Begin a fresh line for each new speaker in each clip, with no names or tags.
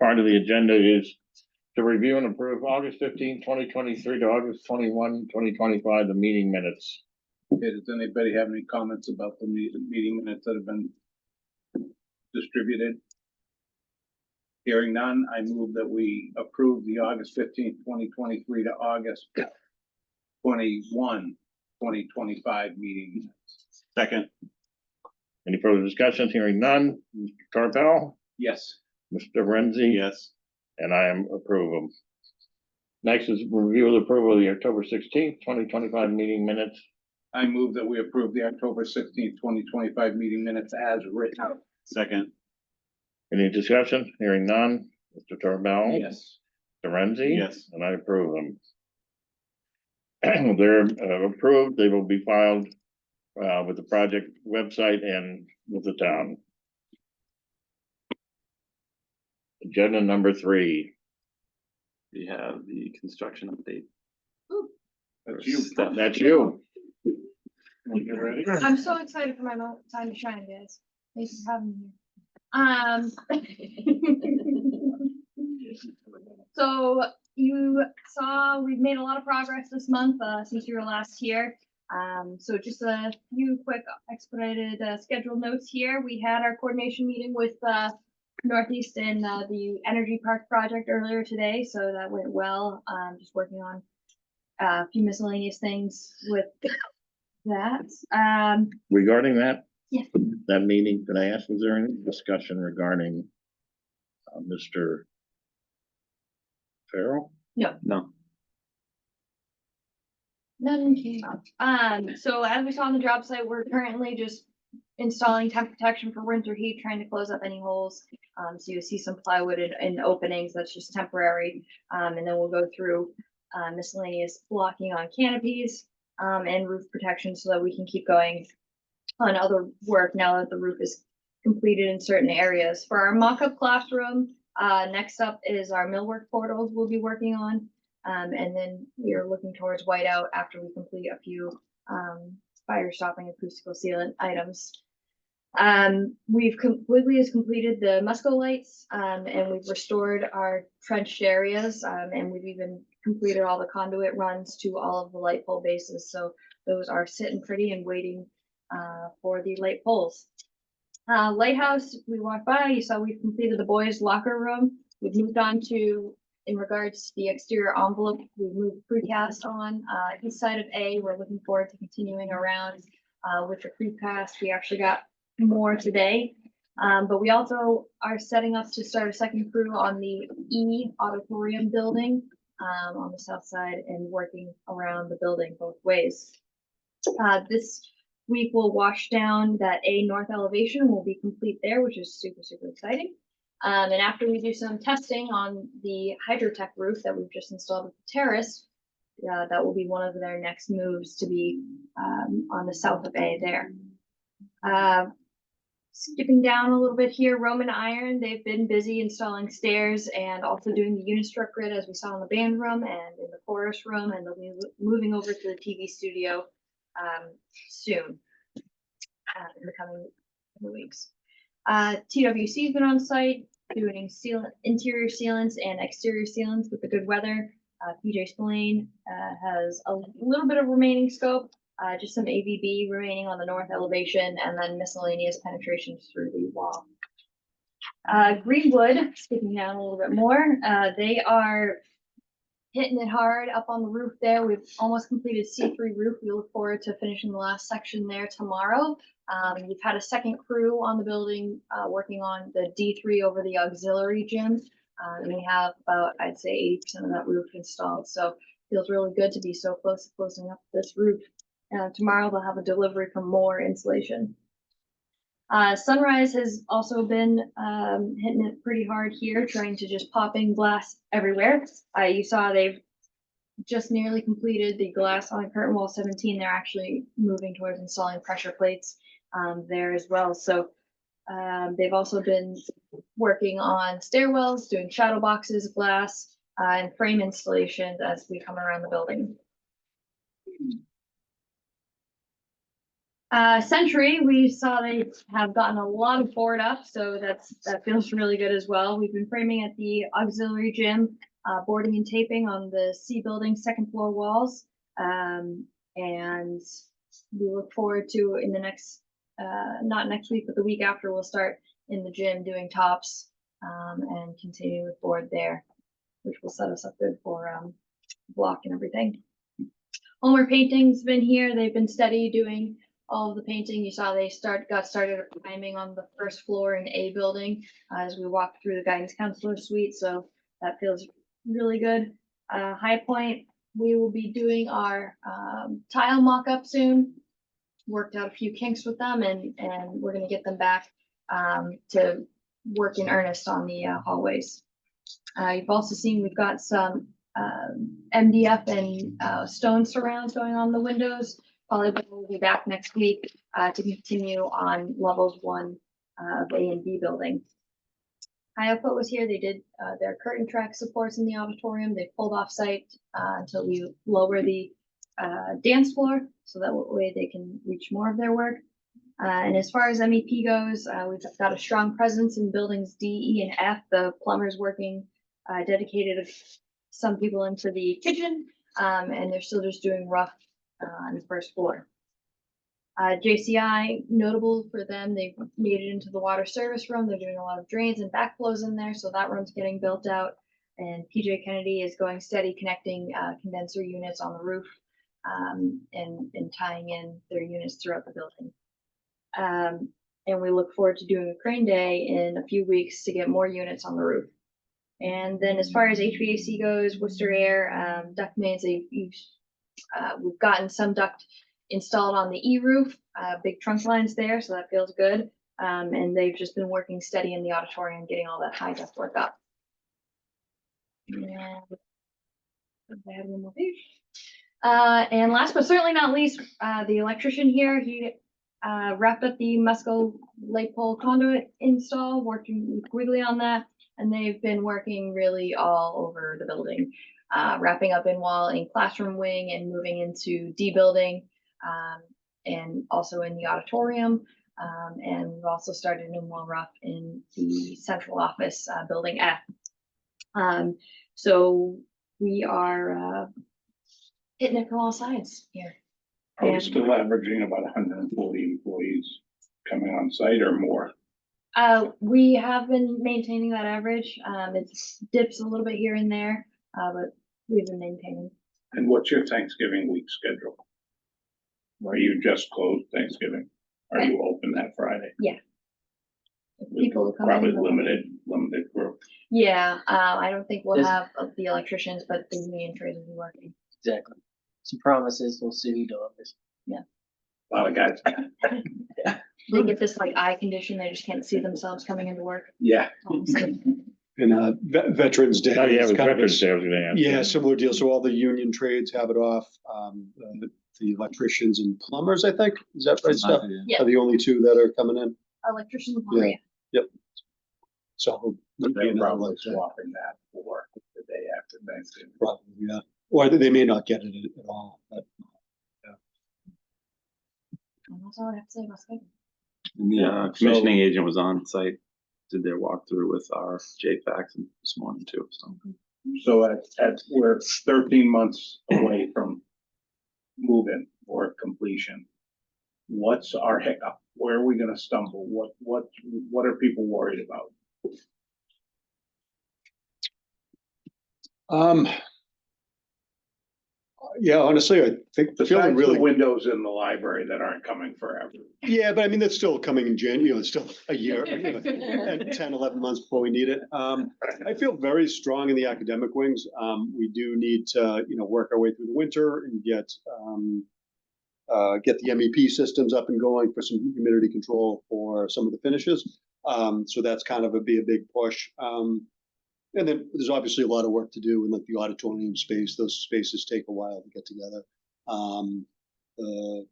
part of the agenda is to review and approve August 15, 2023 to August 21, 2025, the meeting minutes.
Okay, does anybody have any comments about the meeting minutes that have been distributed? Hearing none, I move that we approve the August 15th, 2023 to August 21, 2025 meeting minutes.
Second.
Any further discussion? Hearing none. Mr. Carpel,
Yes.
Mr. Renzi,
Yes.
and I am approve. Next is review of the approval of the October 16th, 2025 meeting minutes.
I move that we approve the October 16th, 2025 meeting minutes as written.
Second.
Any discussion? Hearing none. Mr. Carpel,
Yes.
Mr. Renzi,
Yes.
and I approve them. They're approved. They will be filed with the project website and with the town. Agenda number 3.
We have the construction update.
That's you.
That's you.
You ready?
I'm so excited for my time to shine, guys. Thanks for having me here. So you saw we've made a lot of progress this month since you were last here. So just a few quick expedited scheduled notes here. We had our coordination meeting with Northeast and the Energy Park project earlier today, so that went well. Just working on a few miscellaneous things with that.
Regarding that?
Yeah.
That meeting, could I ask, was there any discussion regarding Mr. Farrell?
No.
None came up. So as we saw on the job site, we're currently just installing temp protection for winter heat, trying to close up any holes. So you see some plywood in openings, that's just temporary. And then we'll go through miscellaneous blocking on canopies and roof protection so that we can keep going on other work now that the roof is completed in certain areas. For our mock-up classroom, next up is our millwork portals we'll be working on. And then we are looking towards whiteout after we complete a few fire stopping acoustical sealant items. Wiggly has completed the Musco lights, and we've restored our trenched areas, and we've even completed all the conduit runs to all of the light pole bases. So those are sitting pretty and waiting for the light poles. Lighthouse, we walked by, you saw we've completed the boys' locker room. We've moved on to, in regards to the exterior envelope, we moved precast on east side of A. We're looking forward to continuing around with the precast. We actually got more today, but we also are setting up to start a second crew on the E auditorium building on the south side and working around the building both ways. This week we'll wash down that A north elevation will be complete there, which is super, super exciting. And after we do some testing on the Hydrotech roof that we've just installed at the terrace, that will be one of their next moves to be on the south of A there. Skipping down a little bit here, Roman Iron, they've been busy installing stairs and also doing the Unistruck grid as we saw in the band room and in the chorus room, and they'll be moving over to the TV studio soon in the coming weeks. TWC's been on site doing interior sealants and exterior sealants with the good weather. PJ Spillane has a little bit of remaining scope, just some AVB remaining on the north elevation, and then miscellaneous penetrations through the wall. Greenwood, skipping down a little bit more, they are hitting it hard up on the roof there. We've almost completed C3 roof. We look forward to finishing the last section there tomorrow. We've had a second crew on the building working on the D3 over the auxiliary gym. And we have about, I'd say, 80% of that roof installed. So it feels really good to be so close to closing up this roof. Tomorrow they'll have a delivery for more insulation. Sunrise has also been hitting it pretty hard here, trying to just popping glass everywhere. You saw they've just nearly completed the glass on curtain wall 17. They're actually moving towards installing pressure plates there as well. So they've also been working on stairwells, doing shadow boxes, glass, and frame installations as we come around the building. Century, we saw they have gotten a lot of board up, so that feels really good as well. We've been framing at the auxiliary gym, boarding and taping on the C building second floor walls. And we look forward to in the next, not next week, but the week after, we'll start in the gym doing tops, and continue with board there, which will set us up good for, block and everything. Homer Painting's been here. They've been steady doing all of the painting. You saw they got started priming on the first floor in A building as we walked through the guidance counselor suite. So that feels really good. High Point, we will be doing our tile mock-up soon. Worked out a few kinks with them, and we're going to get them back to work in earnest on the hallways. You've also seen we've got some MDF and stone surrounds going on the windows. Probably we'll be back next week to continue on levels 1 of A and B building. Hyapo was here. They did their curtain track supports in the auditorium. They pulled off site until we lower the dance floor, so that way they can reach more of their work. And as far as MEP goes, we've got a strong presence in buildings D, E, and F. The plumbers working dedicated some people into the kitchen, and they're still just doing rough on the first floor. JCI, notable for them, they've made it into the water service room. They're doing a lot of drains and backflows in there, so that room's getting built out. And PJ Kennedy is going steady, connecting condenser units on the roof, and tying in their units throughout the building. And we look forward to doing a crane day in a few weeks to get more units on the roof. And then as far as HVAC goes, Worcester Air, duct mains, we've gotten some duct installed on the E roof, big trunk lines there, so that feels good. And they've just been working steady in the auditorium, getting all that high duct work up. And I have one more page. And last but certainly not least, the electrician here, he wrapped up the Musco light pole conduit install, working with Quigley on that. And they've been working really all over the building, wrapping up in wall in classroom wing and moving into D building, and also in the auditorium. And we've also started in wall rough in the central office, building F. So we are hitting it from all sides here.
Are we still averaging about 140 employees coming on site or more?
We have been maintaining that average. It dips a little bit here and there, but we've been maintaining.
And what's your Thanksgiving week schedule? Are you just closed Thanksgiving? Are you open that Friday?
Yeah. People come
probably
in.
limited group.
Yeah, I don't think we'll have the electricians, but the union trades will be working.
Exactly. Some promises, we'll see who delivers.
A lot of guys.
They get this like eye condition, they just can't see themselves coming into work.
Yeah.
And Veterans Day.
Oh, yeah,
is
with
kind of a-
Veterans Day, I was gonna ask.
Yeah, similar deal. So all the union trades have it off. The electricians and plumbers, I think, is that right, Steph?
Yeah.
Are the only two that are coming in.
Electrician.
Yeah. Yep. So.
They're
maybe not
probably
like that.
swapping that for the day after Thanksgiving.
Probably, yeah. Or they may not get it at all, but.
And that's all I have to say about scheduling.
The commissioning agent was on site, did their walkthrough with our JFAX this morning too, so.
So we're 13 months away from move-in or completion. What's our hiccup? Where are we gonna stumble? What are people worried about?
Yeah, honestly, I think feeling
Besides
really.
the windows in the library that aren't coming forever.
Yeah, but I mean, that's still coming in January, it's still a year, and 10, 11 months before we need it. I feel very strong in the academic wings. We do need to, work our way through the winter and get the MEP systems up and going for some humidity control for some of the finishes. So that's kind of be a big push. And then there's obviously a lot of work to do in like the auditorium space. Those spaces take a while to get together. The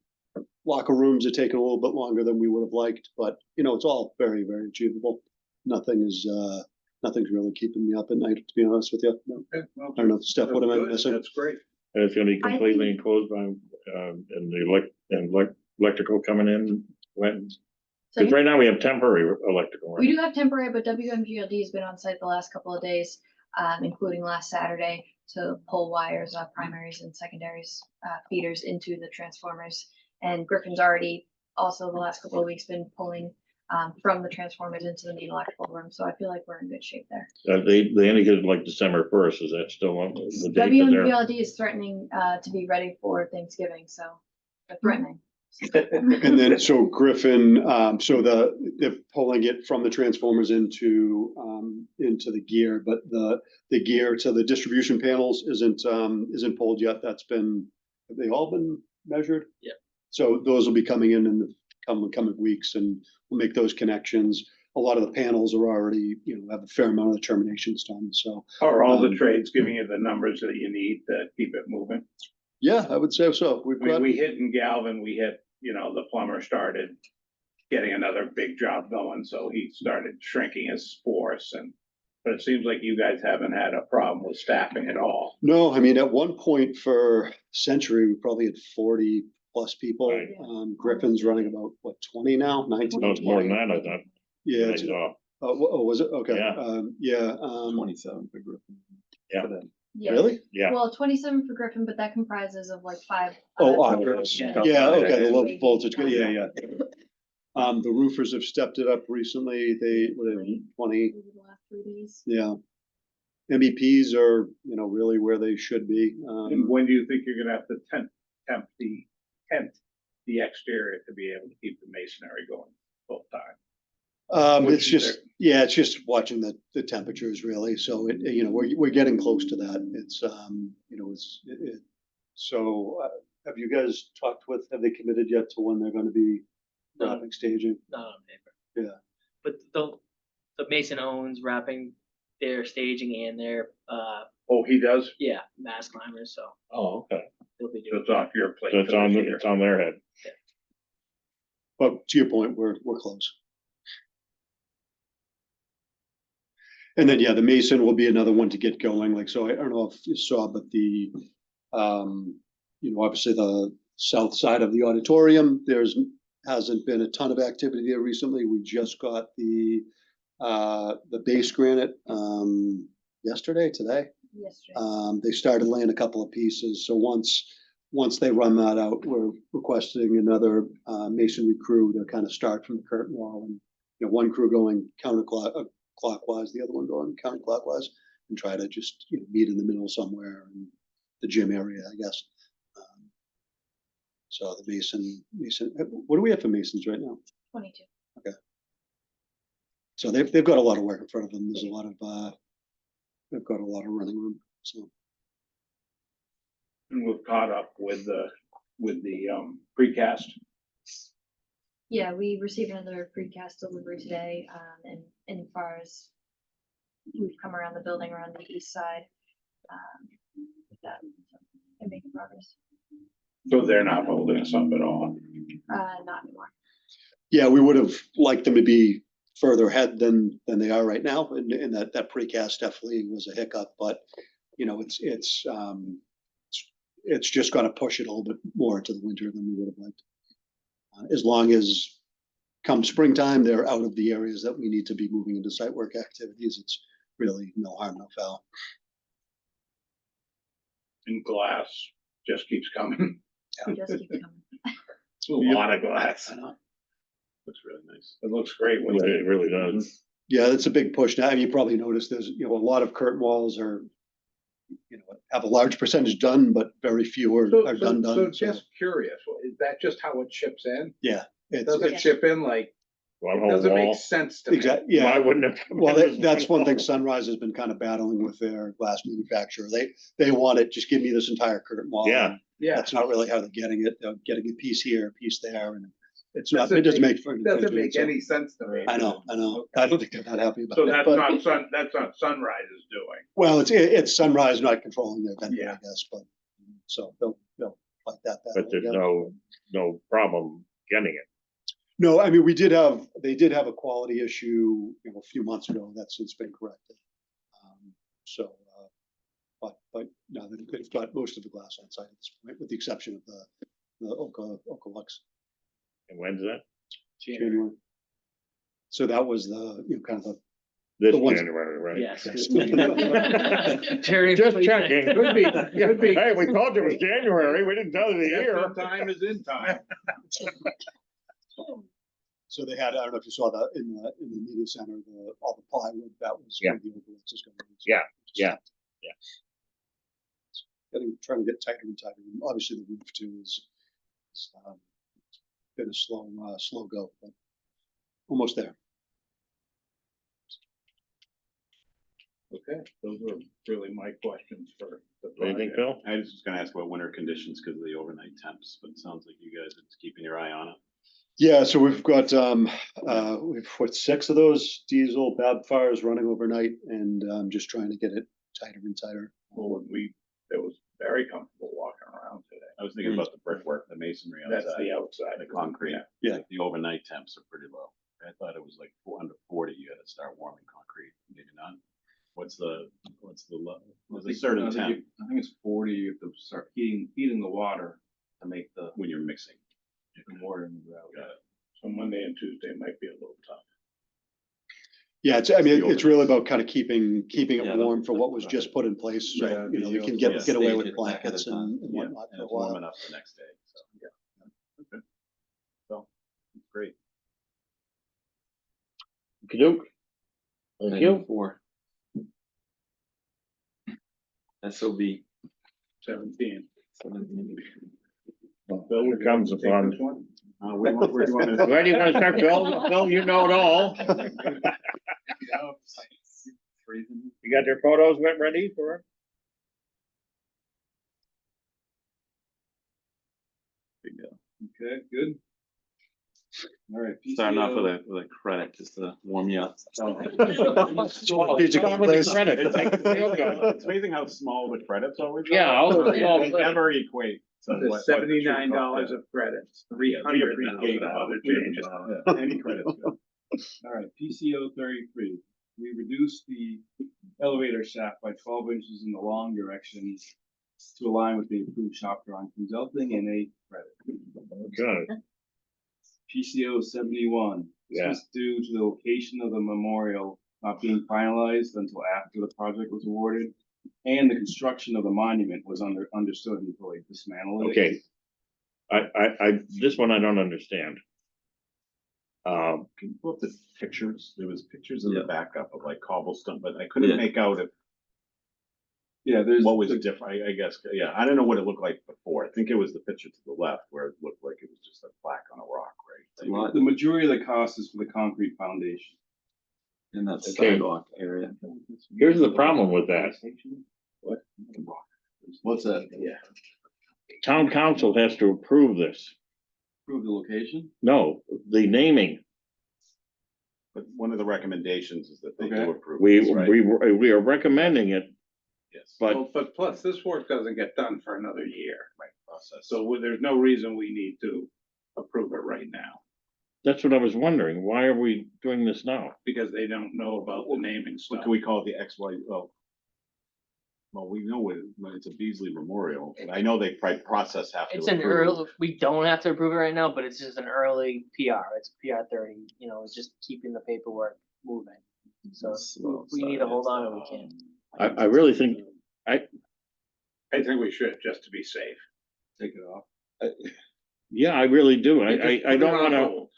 locker rooms are taking a little bit longer than we would have liked, but it's all very, very achievable. Nothing's really keeping me up at night, to be honest with you. No.
Okay, well,
I don't know, Steph, what am I
good.
missing?
That's great.
And it's gonna be completely enclosed by, and electrical coming in when?
So
Because right now we have temporary electrical.
we
Right?
do have temporary, but WMGLD has been on site the last couple of days, including last Saturday, to pull wires, primaries and secondaries, feeders into the transformers. And Griffin's already also the last couple of weeks been pulling from the transformers into the main electrical room. So I feel like we're in good shape there.
They indicated like December 1st. Is that still on the date that they're?
WMGLD is threatening to be ready for Thanksgiving, so they're threatening.
And then, so Griffin, they're pulling it from the transformers into the gear, but the gear to the distribution panels isn't pulled yet. Have they all been measured?
Yeah.
So those will be coming in the coming weeks, and we'll make those connections. A lot of the panels are already, have a fair amount of the terminations done, so.
Are all the trades giving you the numbers that you need to keep it moving?
Yeah, I would say so.
I mean, we hit in Galvin, the plumber started getting another big job going, so he started shrinking his force but it seems like you guys haven't had a problem with staffing at all.
No, I mean, at one point for Century, we probably had 40 plus people.
Right.
Griffin's running about, 20 now, 19?
No, it's more than that, I thought.
Yeah,
Nice off.
was it? Okay.
Yeah.
27 for Griffin.
Yeah.
For them.
Yeah.
Really?
Yeah.
Well, 27 for Griffin, but that comprises of like 5.
Augers.
Yeah.
Yeah, okay, the low
Yeah.
voltage, yeah. The roofers have stepped it up recently. They, 20,
Over the last 3 days.
yeah. MEPs are, really where they should be.
And when do you think you're gonna have to tempt the exterior to be able to keep the masonry going full time?
It's just, it's just watching the temperatures really. So we're getting close to that. It's, so have you guys have they committed yet to when they're going to be
No.
wrapping staging?
Not on paper.
Yeah.
But the Mason owns wrapping their staging and their
Oh, he does?
mass climbers, so
Oh, okay.
they'll be
So
doing.
it's off your plate.
So it's
for
on,
this year.
it's on their head.
But to your point, we're close. And then, the Mason will be another one to get going. Like, so I don't know if you saw, but obviously the south side of the auditorium, hasn't been a ton of activity there recently. We just got the base granite, today.
Yesterday.
They started laying a couple of pieces. So once they run that out, we're requesting another masonry crew to kind of start from the curtain wall, and one crew going clockwise, the other one going counterclockwise, and try to just meet in the middle somewhere in the gym area, I guess. So the Mason, what do we have for Masons right now?
22.
So they've got a lot of work in front of them. There's a lot of they've got a lot of running room. So.
And we've caught up with the precast.
Yeah, we received another precast delivery today, and as far as we've come around the building around the east side, with that, so they're making progress.
So they're not holding us up at all.
Not anymore.
Yeah, we would have liked them to be further ahead than they are right now, and that precast definitely was a hiccup. But it's just going to push it a little bit more into the winter than we would have liked. As long as come springtime, they're out of the areas that we need to be moving into site work activities. It's really no harm, no foul.
And glass just keeps coming.
Just keep coming.
It's a lot of glass.
Looks really nice.
It looks great
It
when they
really does.
Yeah, it's a big push now. You probably noticed there's a lot of curtain walls are have a large percentage done, but very few are done.
So just curious, is that just how it ships in?
Yeah,
Does it ship in like,
One
it
whole
doesn't make
wall.
sense to me.
exactly.
Why
Yeah.
wouldn't it? come
Well,
in as
that's one thing
wall?
Sunrise has been kind of battling with their glass manufacturer. They want it, just give me this entire curtain wall.
Yeah.
And
Yeah,
that's not really how they're getting it. They're getting a piece here, a piece there, and it
Doesn't
doesn't make.
it doesn't make any sense to me.
I know. I don't think they're that happy about
So
it.
that's
but-
not Sunrise's doing.
Well, it's Sunrise not controlling their vendor,
Yeah.
I guess, but so they'll fight that battle.
But there's no problem getting it.
No, I mean, they did have a quality issue, a few months ago. That's since been corrected. But no, they've got most of the glass on site at this point, with the exception of the Oka Lux.
And when's that?
January. So that was the, kind of
This
The ones-
January, right?
Yes.
Just checking. Could be, could be. Hey, we told you it was January. We didn't tell you the year.
Time is in time.
So they had, I don't know if you saw that in the media center, all the plywood that was.
Yeah.
for the overlays is going to be-
Yeah, yeah.
Trying to get tighter and tighter. And obviously the roof too is been a slow go, but almost there.
Okay, those were really my questions for the
What do you think,
project.
Bill?
I was just gonna ask about winter conditions because of the overnight temps, but it sounds like you guys are just keeping your eye on it.
Yeah, so we've got, we've put 6 of those diesel bab fires running overnight and just trying to get it tighter and tighter.
Well, it was very comfortable walking around today.
I was thinking about the brickwork, the masonry
That's
outside,
the outside.
the concrete.
Yeah.
Like the overnight temps are pretty low. I thought it was like under 40, you gotta start warming concrete, maybe not. What's the low? There's a certain temp
I think it's 40, you have to start heating the water to make the
when you're mixing.
water in the ground.
Got it.
So Monday and Tuesday might be a little tough.
Yeah, it's really about kind of keeping
Yeah,
it warm for what was just put in place. So,
Yeah,
we can
yeah.
get away
Stage
with
it ahead of
blankets
time.
and
Yeah,
whatnot
and
for a
it's warm
while.
enough the next day, so, yeah. Okay. So, great.
Okey-doke. Thank you.
4. SOB.
17.
Bill, here comes the fun.
Take this one?
Where do you want me to?
Where do you want to start, Bill? Bill, you know it all. You got your photos ready for it?
Okay, good. All right.
Starting off
PCO.
with a credit, just to warm you up.
Did you
Start
get
with the
this?
credit, to make it feel good.
It's amazing how small the credits always are.
Yeah, all the small
They
credits.
never equate. to
There's
what the true
$79
cost is.
of credits,
Yeah, we
300
appreciate
now
that.
other
We
changes.
appreciate Any credit's good.
All right, PCO 33. We reduced the elevator shaft by 12 inches in the long direction to align with the approved shop drawing, resulting in a credit.
Good.
PCO 71. This
Yeah.
was due to the location of the memorial not being finalized until after the project was awarded, and the construction of the monument was understood until they dismantled it.
Okay. This one I don't understand.
Can you pull up the pictures? There was pictures in the
Yeah.
backup of like cobblestone, but I couldn't
Yeah.
make out if
Yeah, there's
what was different. I guess, yeah, I don't know what it looked like before. I think it was the picture to the left where it looked like it was just a plaque on a rock, right?
the majority of the cost is for the concrete foundation.
In that
Okay.
sidewalk area.
Here's the problem with that.
What's that?
Yeah.
Town council has to approve this.
Approve the location?
No, the naming.
But one of the recommendations is that they
Okay.
do approve.
We,
this, right?
we are recommending it,
Yes.
but
Well, but plus this work doesn't get done for another year.
Right, process.
So there's no reason we need to approve it right now
that's what I was wondering. Why are we doing this now?
because they don't know about the naming
What
stuff.
can we call it, the XY, well, we know when it's a Beasley Memorial, and I know they process have to
It's an
approve.
early, we don't have to approve it right now, but it's just an early PR. It's PR 30, it's just keeping the paperwork moving. So if we need to hold on and we can.
I really think,
I think we should, just to be safe.
Take it off.
yeah, I really do. I
Just put
don't
it on
wanna,
hold.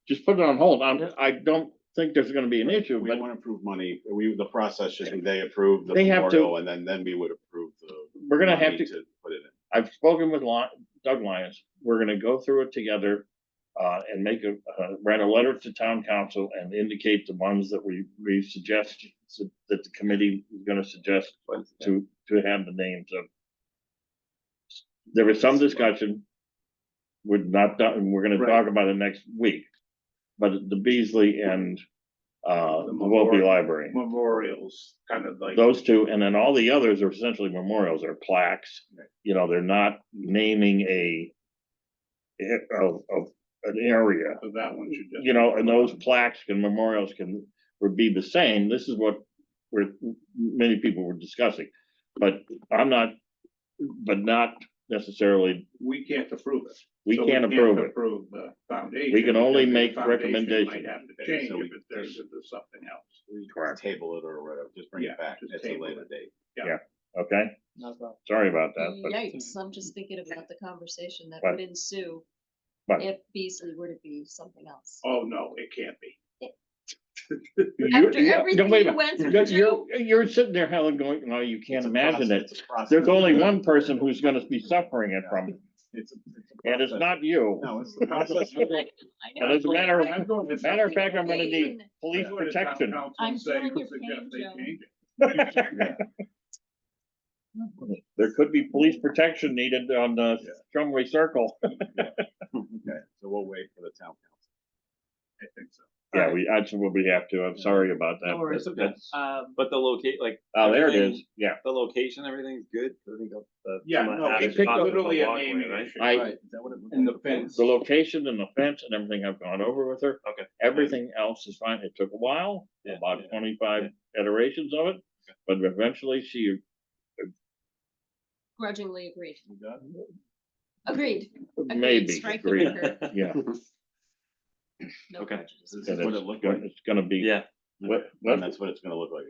just put it on hold.
Yeah.
I don't think there's gonna be an issue,
We
but
want to approve money, the process should be they approve the
They have to-
memorial, and then we would approve the.
we're gonna have
money
to,
Put it in.
I've spoken with Doug Lyons. We're gonna go through it together. And write a letter to town council and indicate the ones that we suggest, that the committee is gonna suggest to have the names of. There was some discussion. We're not done, we're gonna
Right.
talk about it next week. But the Beasley and, the Willoughby
memorial.
Library,
Memorials, kind of like.
those two, and then all the others are essentially memorials, they're plaques.
Right.
They're not naming of an area.
So that one should just.
And those plaques and memorials would be the same. This is what many people were discussing. But not necessarily,
We can't approve it.
We
So
can't approve it.
Approve the foundation.
We can only
because the
make
foundation
recommendations.
Might have to
Okay,
change
so
if
we-
there's something else.
Correct.
Table it or whatever, just bring
Yeah,
it back
just
at a
table
later
it.
date.
Okay,
No problem.
sorry about that, but
Yikes, I'm just thinking about the conversation that
But-
would ensue
but-
if Beasley were to be something else.
Oh, no, it can't be.
After everything
wait a
you
minute.
went through,
You're sitting there, Helen, going, no, you can't
It's a
imagine
process,
it.
it's a process.
There's only one person who's gonna be suffering it from, it,
It's a
and it's
process.
not you.
No, it's the process.
I
And
know.
as a matter of
I'm going with
matter of
something
fact, I'm gonna need
Pain.
police
That's what the town
protection.
council
I'm
say,
feeling your
suggest
pain,
they
Joe.
change it.
There could be police protection needed on the Shumway Circle.
Okay, so we'll wait for the town council.
I think so.
Yeah, we absolutely have to. I'm sorry about that.
No worries.
but that's-
But the locate, like.
Oh, there it
everything-
is. Yeah.
The location, everything's good. Everything got the.
Yeah,
some
no,
added
it's
picked up
cost of the
literally a
walkway,
naming
right?
issue.
I,
Is that what it was?
And the fence.
the location and the fence and everything I've gone over with her.
Okay.
Everything else is fine. It took a while,
Yeah,
about
yeah,
25 iterations of it, but eventually she
Grudgingly agreed.
We got it?
Agreed.
maybe
Strike the
agreed.
record.
Yeah.
No
Okay.
prejudice.
This
And
is what
it's
it looked
gonna-
like.
It's gonna be,
Yeah.
And that's what it's gonna look like.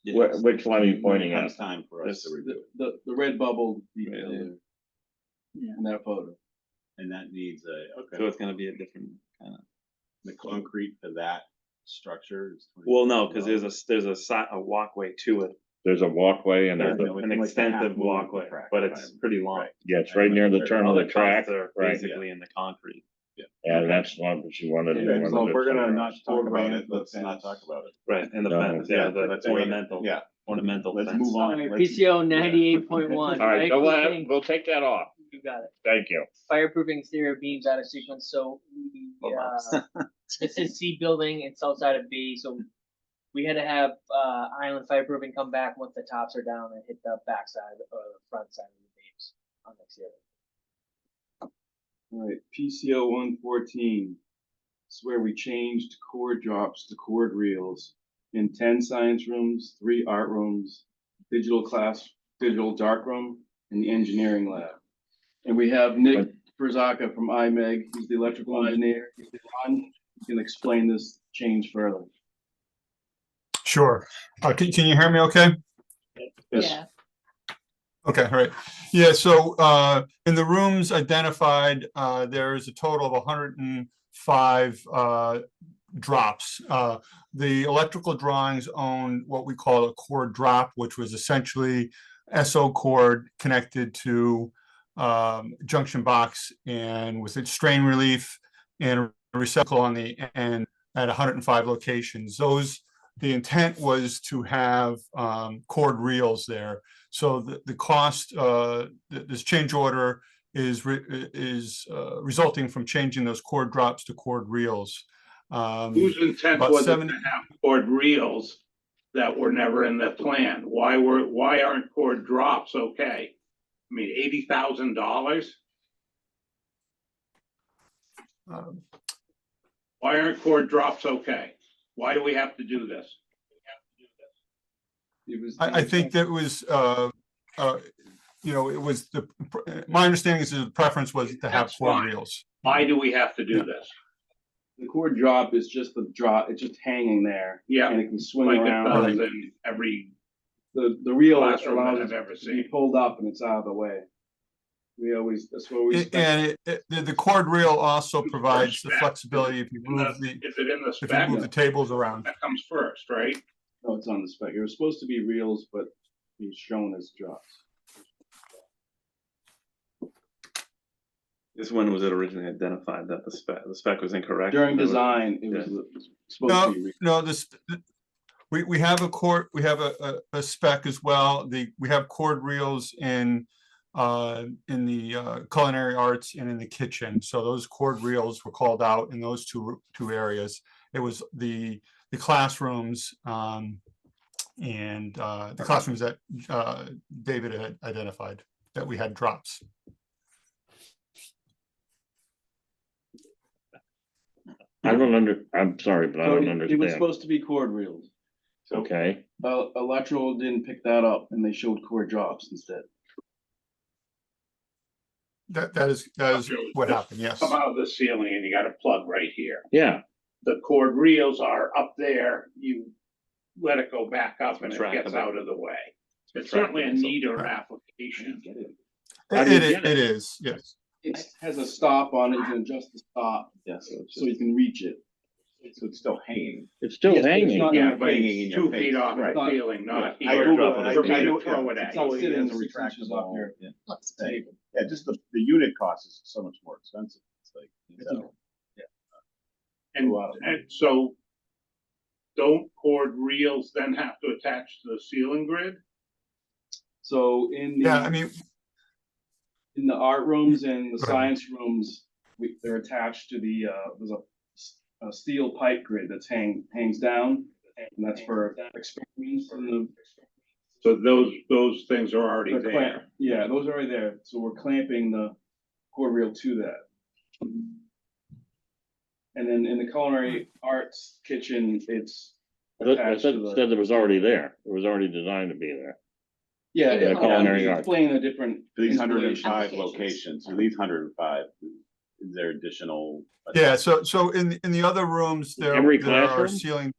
Yeah.
which one are you pointing
When it
at?
comes time for us to review it.
The red bubble detail
Yeah.
there. In that photo.
And that needs a,
So
okay,
it's gonna be a different kind of.
the concrete for that structure is.
Well, no, because there's a walkway to it.
There's a walkway and
There's
there's,
know,
a-
an
it's like
extensive
half move of the
walkway,
track,
but it's
right.
pretty long.
Right.
yeah, it's right near the turn
All
of the track,
cuts are
right?
basically in the concrete.
And that's one that she wanted to do.
Okay,
one
so
of
if we're
the-
gonna not talk about
Foreground
it, let's not
fence.
talk about it.
Right, and the
No.
fence, yeah, the
let's wait.
ornamental,
Yeah,
ornamental
let's
fence.
move on.
Alright,
Let's-
PCO 98.1.
All right, so
fireproofing-
we'll take that off.
You got it.
Thank you.
Fireproofing exterior beams out of sequence, so this is C building, it's outside of B, so we had to have, island fireproofing come back once the tops are down and hit the backside or the front side of the beams on the exterior.
Alright, PCO 114. This is where we changed cord drops to cord reels in 10 science rooms, 3 art rooms, digital dark room, and the engineering lab. And we have Nick Brzaka from IMEG, he's the electrical engineer. He's on, he can explain this change further.
Sure. Can you hear me okay?
Yeah.
Okay, all right. Yeah, so in the rooms identified, there is a total of 105 drops. The electrical drawings own what we call a cord drop, which was essentially SO cord connected to junction box and with its strain relief and a receptacle on the end at 105 locations. The intent was to have cord reels there. So the cost, this change order is resulting from changing those cord drops to cord reels.
Whose intent
About
was it to
70
have cord reels that were never in the plan? Why aren't cord drops okay? I mean, $80,000?
um,
Why aren't cord drops okay? Why do we have to do this?
It was
I think that was, it was my understanding is the preference was to have
That's
cord
fine.
reels.
Why do we have to do
Yeah.
this?
the cord drop is just the drop, it's just hanging there.
Yeah,
And it can swing
like it
around.
does in every
The reel
classroom that
allows
I've
it
ever
to be
seen.
pulled up and it's out of the way. That's what we.
And the cord reel also provides the
spec.
flexibility if you move
Is it in the
if you
spec?
move the tables around.
That comes first, right?
No, it's on the spec. It was supposed to be reels, but he's shown as drops.
This one was it originally identified that the spec was incorrect?
During
That was-
design, it was supposed to be.
No, we have a spec as well. We have cord reels in the culinary arts and in the kitchen. So those cord reels were called out in those two areas. It was the classrooms and the classrooms that David had identified that we had drops.
I'm sorry, but I
So
don't
It was
understand.
supposed to be cord reels.
Okay,
Electrical didn't pick that up and they showed cord drops instead.
that is what happened, yes.
Come out of the ceiling and you got a plug right here.
Yeah,
The cord reels are up there, you let it go back up and it
Retractable.
gets out of the way. It's certainly a neater
Right.
application.
How do you
It
get it?
is, yes.
It has a stop on it, you can adjust the stop,
Yes.
so you can reach it.
So it's still hanging.
It's still
Yes, but it's
hanging.
not-
Yeah, but
Hanging
it's
in your
2 feet
face.
off the
Right.
ceiling, not
I
here.
Googled
For
it.
me
I
to
Googled
throw
it.
it
It's
at
not
you.
sitting
It's a
6 inches off your
retractable,
Looks
thing. Yeah, just the unit cost is so much more expensive. It's like, so,
And so don't cord reels then have to attach to the ceiling grid?
So in
Yeah, I
the,
mean,
in the art rooms and the
Go ahead.
science rooms, they're attached to the, there's a steel pipe grid that's hangs down. And that's for experiments in the.
So those things are already
the
there.
clamp- Yeah, those are already there. So we're clamping the cord reel to that. And then in the culinary arts kitchen, it's
I
attached to the.
said it was already there. It was already designed to be there.
Yeah,
In the
yeah,
culinary
I'm
arts.
explaining the different.
for these 105
Applications.
locations, for these 105, is there additional?
yeah, so in the other rooms,
Every
there are
classroom?
ceiling,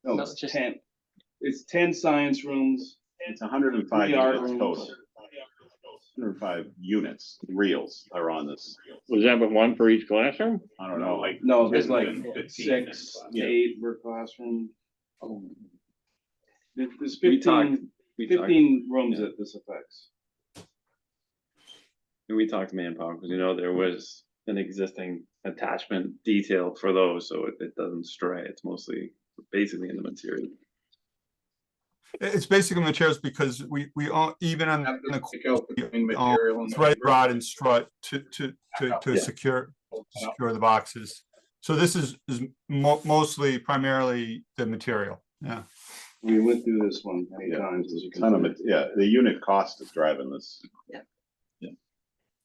No,
No,
it's
just-
10. It's 10 science rooms.
It's 105
3 art
units
rooms.
total. 105 units, reels are on this.
Was that one for each classroom?
I don't know, like.
No, there's
10
like
and
15
6 to
Yeah.
8 per classroom. There's
We talked,
15 rooms that this affects.
we talked to Manpower, because there was an existing attachment detail for those, so it doesn't stray. It's mostly basically in the material.
it's basically materials because we all, even on
Have to
the
pick out between material and
thread
labor.
rod and strut to
Yeah.
secure the boxes. So this is mostly primarily the material, yeah.
We went through this one many
Yeah,
times, as you
Ton of
can
it, yeah, the unit cost of driving this.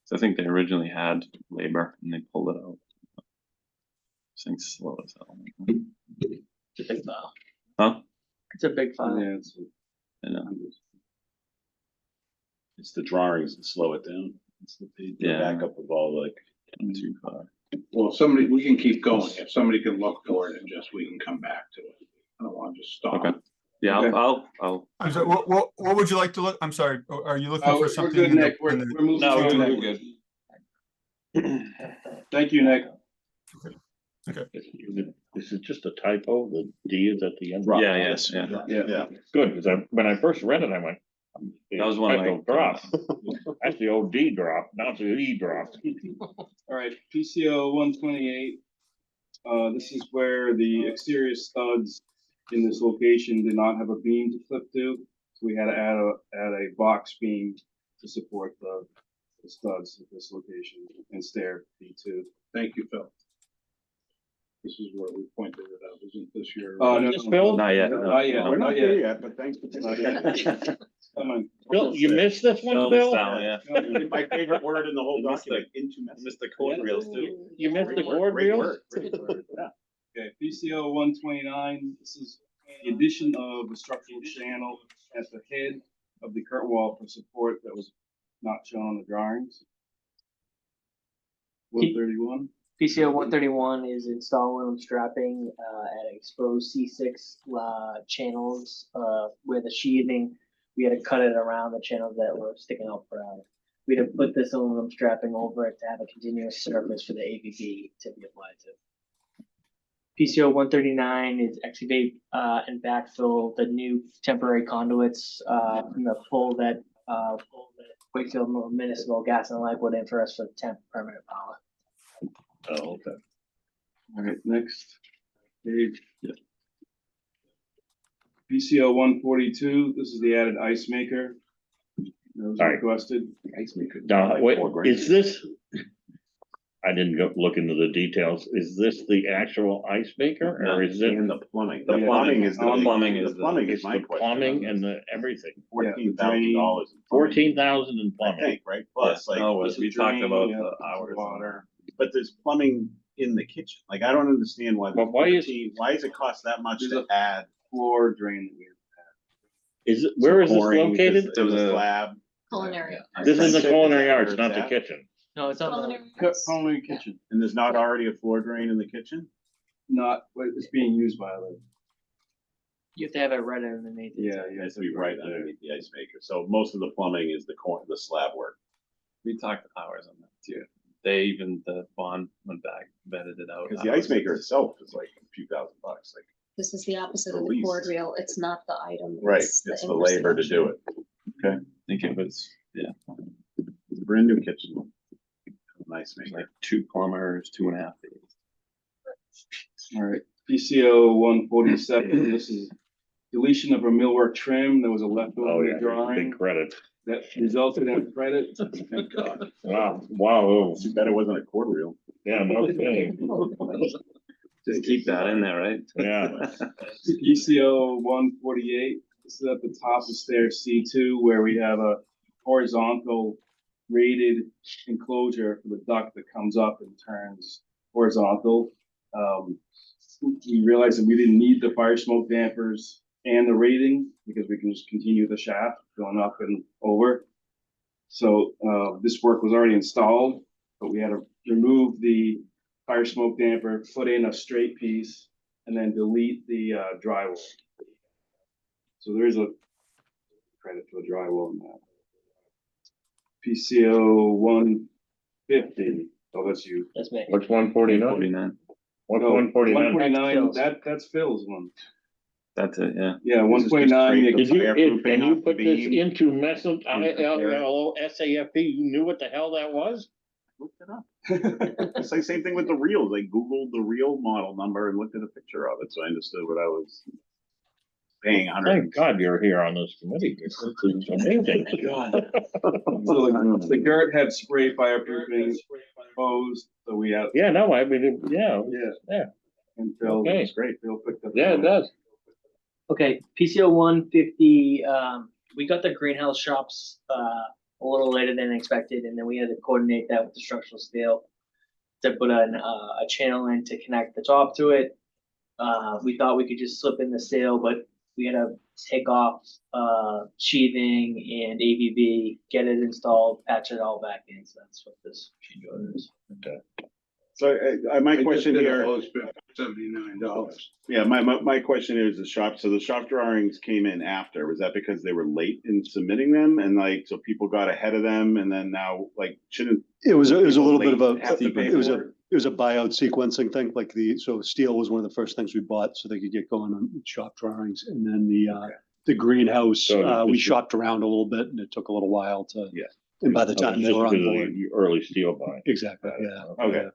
So I think they originally had labor and they pulled it out. This thing's slow as hell.
It's a big file.
Huh?
It's a big
see.
file.
Yeah, it's
I know.
It's the drawings that slow it down. It's the
Yeah.
backup of all like.
Too far.
Well, we can keep going. If somebody can look for it and we can come back to it. I don't want to just stop.
Okay. Yeah,
Okay.
I'll.
I'm sorry, what would you like to look, I'm sorry, are you looking for
We're
something?
good,
in the-
Nick. We're
in the-
moving
No,
on.
we're
Nick. Thank you, Nick.
This is just a typo. The D is at the end.
Yeah, yes, yeah.
Yeah.
Good, because when I first read it, I went.
That was one of
typo
my-
drop. That's the old D drop, not the E drop.
All right, PCO 128. This is where the exterior studs in this location did not have a beam to clip to. So we had to add a box beam to support the studs at this location and stair B2.
Thank you, Phil. This is where we pointed it out. Isn't this your?
No,
Just Phil?
Not yet.
Not yet.
We're not
Not
there
yet.
yet, but thanks for.
Not yet. Come on.
Bill, you missed this one,
Phil
Bill?
down, yeah.
My favorite word in the whole
You missed
document, into
Missed the cord reels too.
You missed the
Great
cord
word, great
reels?
word, great word, yeah.
Okay, PCO 129, this is the addition of a structural channel at the head of the curtain wall for support that was not shown on the drawings. 131.
PCO 131 is install aluminum strapping at exposed C6 channels where the sheathing, we had to cut it around the channels that were sticking out further. We had to put this aluminum strapping over it to have a continuous surface for the AVB to be applied to. PCO 139 is excavate and backfill the new temporary conduits from the full that Wakefield Municipal Gas and Electric would in for us for temp permanent power.
Oh, okay.
All right, next page. PCO 142, this is the added ice maker. That was
Sorry.
requested.
Ice maker.
Now,
Like
wait,
$4,000.
is this? I didn't go look into the details. Is this the actual ice maker or is it
And the plumbing.
The
The plumbing is the.
plumbing. Plumbing
The
is the-
plumbing is
it's
my
the
question.
plumbing and the everything?
$14,000.
14,000 in
I
plumbing.
think, right? Plus, like.
No,
This is
we talked
drain,
about
yeah,
the hours.
water.
But there's plumbing in the kitchen. Like, I don't understand why.
But why is-
Why does it cost that much
There's
to add?
Floor drain that we
Is it, where is this
flooring,
located?
There was a slab.
Culinary.
This is the
Check
culinary
where
arts,
it's
not the
at.
kitchen.
No, it's on the,
Culinary.
Culinary kitchen,
And there's not already a floor drain in the kitchen?
not, but it's being used by the,
you have to have it right underneath. it.
yeah,
It
yeah.
has to be right underneath the ice maker. So most of the plumbing is the slab work.
We talked to Powers on that too. They even, the bond went back, vetted it out.
Because the ice maker itself is like a few $1,000, like,
This is the opposite
The
of the
least.
cord reel. It's not the item.
right, it's the labor to do it.
I think it was, yeah,
It's a brand new kitchen. Nice
it was
maker.
like 2 plumbers, 2.5 days.
All right, PCO 147, this is deletion of a millwork trim. There was a
Oh,
leftover
yeah,
drawing
big credit.
that resulted in a credit.
Thank God.
Wow,
Too bad it wasn't a cord reel.
yeah, no kidding,
Just keep that in there, right?
yeah.
PCO 148, this is at the top of stairs C2 where we have a horizontal rated enclosure for the duct that comes up and turns horizontal. We realized that we didn't need the fire smoke dampers and the rating because we can just continue the shaft going up and over. So this work was already installed, but we had to remove the fire smoke damper, put in a straight piece, and then delete the drywall. So there is a credit for the drywall in that. PCO 150. Oh, that's you.
That's me.
What's 149?
49.
What's
No,
149?
149. That's Phil's one.
That's it, yeah.
Yeah,
This is just
149.
straight
Did you,
Fireproofing
and you
off
put
the
this
beam.
into SAFP,
compare.
you knew what the hell that was?
Looked it up. It's like same thing with the reels. I Googled the reel model number and looked at a picture of it, so I understood what I was paying 100.
Thank God you're here on this committee. This is amazing.
So the Gert had spray fireproofing hose, so we had,
Yeah, no, I mean, yeah,
yeah. And Phil,
Okay.
it's great. Phil picked up.
yeah, it does.
Okay, PCO 150, we got the greenhouse shops, a little later than expected, and then we had to coordinate that with the structural steel to put a channel in to connect the top to it. We thought we could just slip in the steel, but we had to take off, sheathing and AVB, get it installed, patch it all back in, so that's what this change order is.
So my question here,
$79.
yeah, my question is the shop, so the shop drawings came in after, was that because they were late in submitting them? And like, so people got ahead of them and then now like shouldn't.
It was a little bit of
Have to pay
it was
for
it was a buyout sequencing thing, like so steel was one of the first things we bought so they could get going on shop drawings. And then the greenhouse,
So
we
this is-
shopped around a little bit and it took a little while to.
Yeah.
And by the time they
Just
were on
because of
board.
the early steel buying.
Exactly, yeah.
Okay.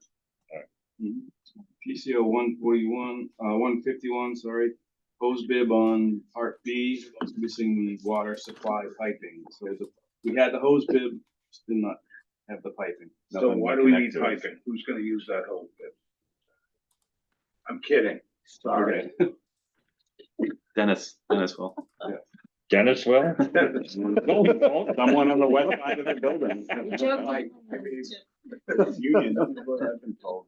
PCO 141, 151, sorry. Hose bib on part B, missing the water supply piping. So we had the hose bib, just did not have the piping.
So
Nothing
why
to
do we
connect
need
to it.
piping? Who's gonna use that whole bit? I'm kidding. Sorry.
Dennis will.
Dennis will?
Someone on the west side of the building.
Joking.
Union, that's what I've been told.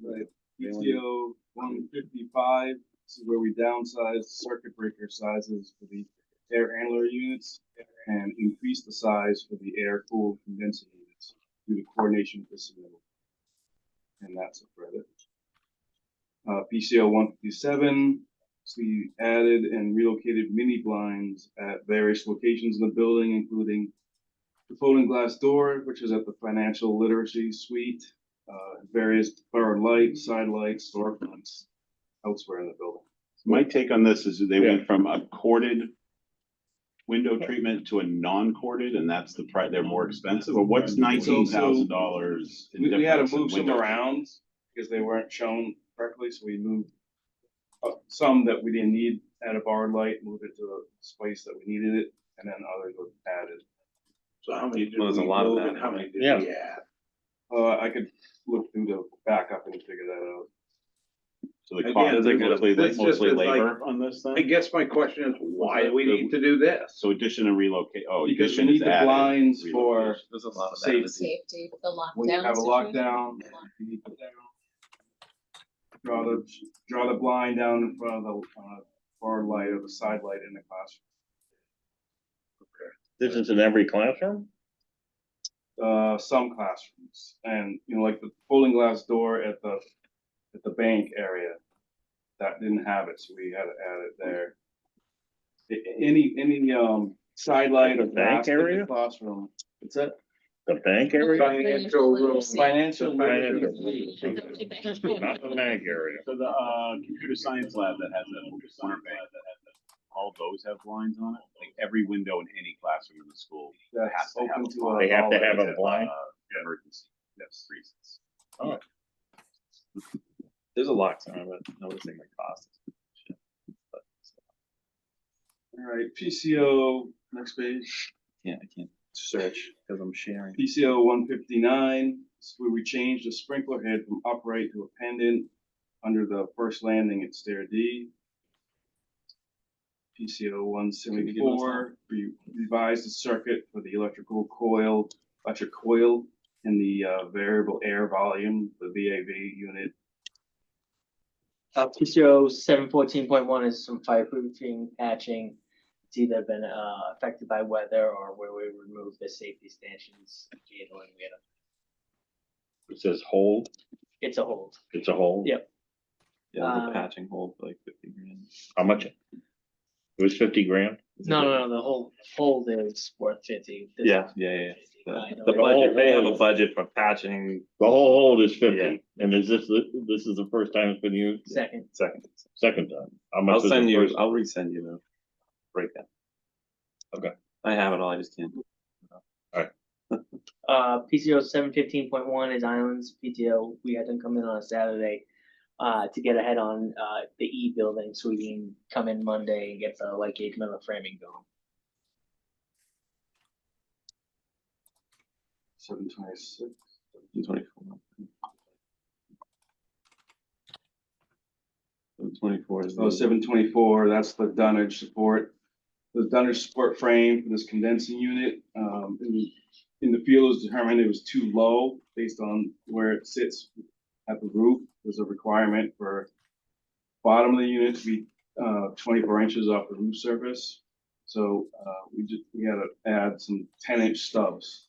Right. PTO 155, this is where we downsize circuit breaker sizes for the air handler units and increase the size for the air cooled condenser units due to coordination with the submittal. And that's a credit. PCO 157, we added and relocated mini blinds at various locations in the building, including the folding glass door, which is at the financial literacy suite, various forward lights, side lights, storefronts elsewhere in the building.
My take on this is that they went from a corded window treatment to a non-corded, and that's they're more expensive, or what's $19,000?
We had to move some around because they weren't shown correctly, so we moved some that we didn't need out of our light, moved it to the space that we needed it, and then others were added.
So how many did
Well, there's a
we
lot of
move
that,
and how many did
Yeah.
we add?
I could look through the backup and figure that out.
So the
Again,
cost is
this just
mostly
is like-
labor on this
I
thing?
guess my question is, why do we need to do this?
So addition and relocate,
Because we
addition
need
is
the
added,
blinds for
relocation.
There's a lot of
safety.
that.
Safety, the lockdown.
When you have a
situation.
lockdown, you need to draw the blind down in front of the far light or the side light in the classroom.
This is in every classroom?
Some classrooms, and like the folding glass door at the bank area, that didn't have it, so we had to add it there. Any side light or
The bank
glass in the
area?
classroom. What's that?
The bank area?
Financial literacy.
Financial
Financial
literacy.
literacy. Not the bank area.
So the computer science lab that has that corner bank, all those have blinds on it. Like every window in any classroom in the school has
That's
to have
open
a
to
blind.
They have to have a
Except,
blind?
Emergency, yes, reasons.
There's a lot to it, noticing the cost.
All right, PCO, next page.
Yeah, I can't search because I'm sharing.
PCO 159, where we changed the sprinkler head from upright to a pendant under the first landing at stair D. PCO 174, we revised the circuit for the electric coil in the variable air volume, the VAV unit.
PCO 714.1 is some fireproofing patching. It's either been affected by weather or where we removed the safety stanchions.
It says hold,
It's a hold.
it's a hold.
Yep.
Yeah, the patching hold for like 50 grand.
How much? It was 50 grand?
No, the whole hold is worth 50. This
Yeah.
is-
The budget, they have a budget for patching.
The whole hold is 50,
Yeah.
and is this the first time it's been used?
Second.
Second time? How much
I'll
was the
send you,
first?
I'll resend you the breakdown.
Okay.
I have it all, I just can't.
PCO 715.1 is Islands PTO. We had them come in on a Saturday to get ahead on the E building so we can come in Monday and get the light gauge metal framing going.
726.
24. 24 is.
Oh, 724, that's the dunnage support. The dunnage support frame for this condensing unit, in the field, it was determined it was too low based on where it sits at the roof. There's a requirement for bottom of the unit to be 24 inches off the roof surface. So we had to add some 10-inch stubs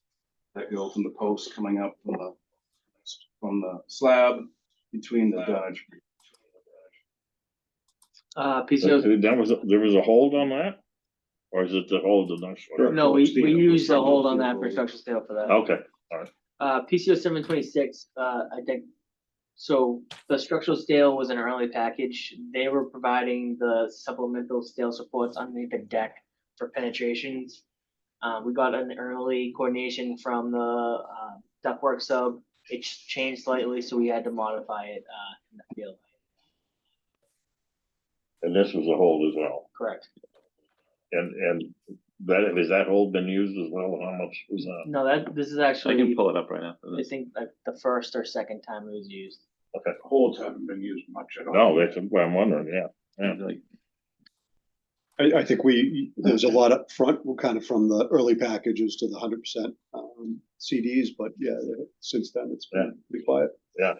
that go from the post coming up from the slab between the dunnage.
PCO.
There was a hold on that? Or is it the hold the next one?
No, we used the hold on that for structural steel for that.
Okay,
PCO 726, I think, so the structural steel was an early package. They were providing the supplemental steel supports underneath the deck for penetrations. We got an early coordination from the ductwork sub. It's changed slightly, so we had to modify it in the field.
and this was a hold as well.
Correct.
And that hold been used as well? How much was that?
No, this is
I
actually,
can pull it up right after
I
this.
think, like the first or second time it was used.
Holds haven't been used much at all.
No, that's what I'm wondering, yeah.
Like,
I think there's a lot up front, kind of from the early packages to the 100% CDs, but yeah, since then it's been pretty quiet.
Yeah,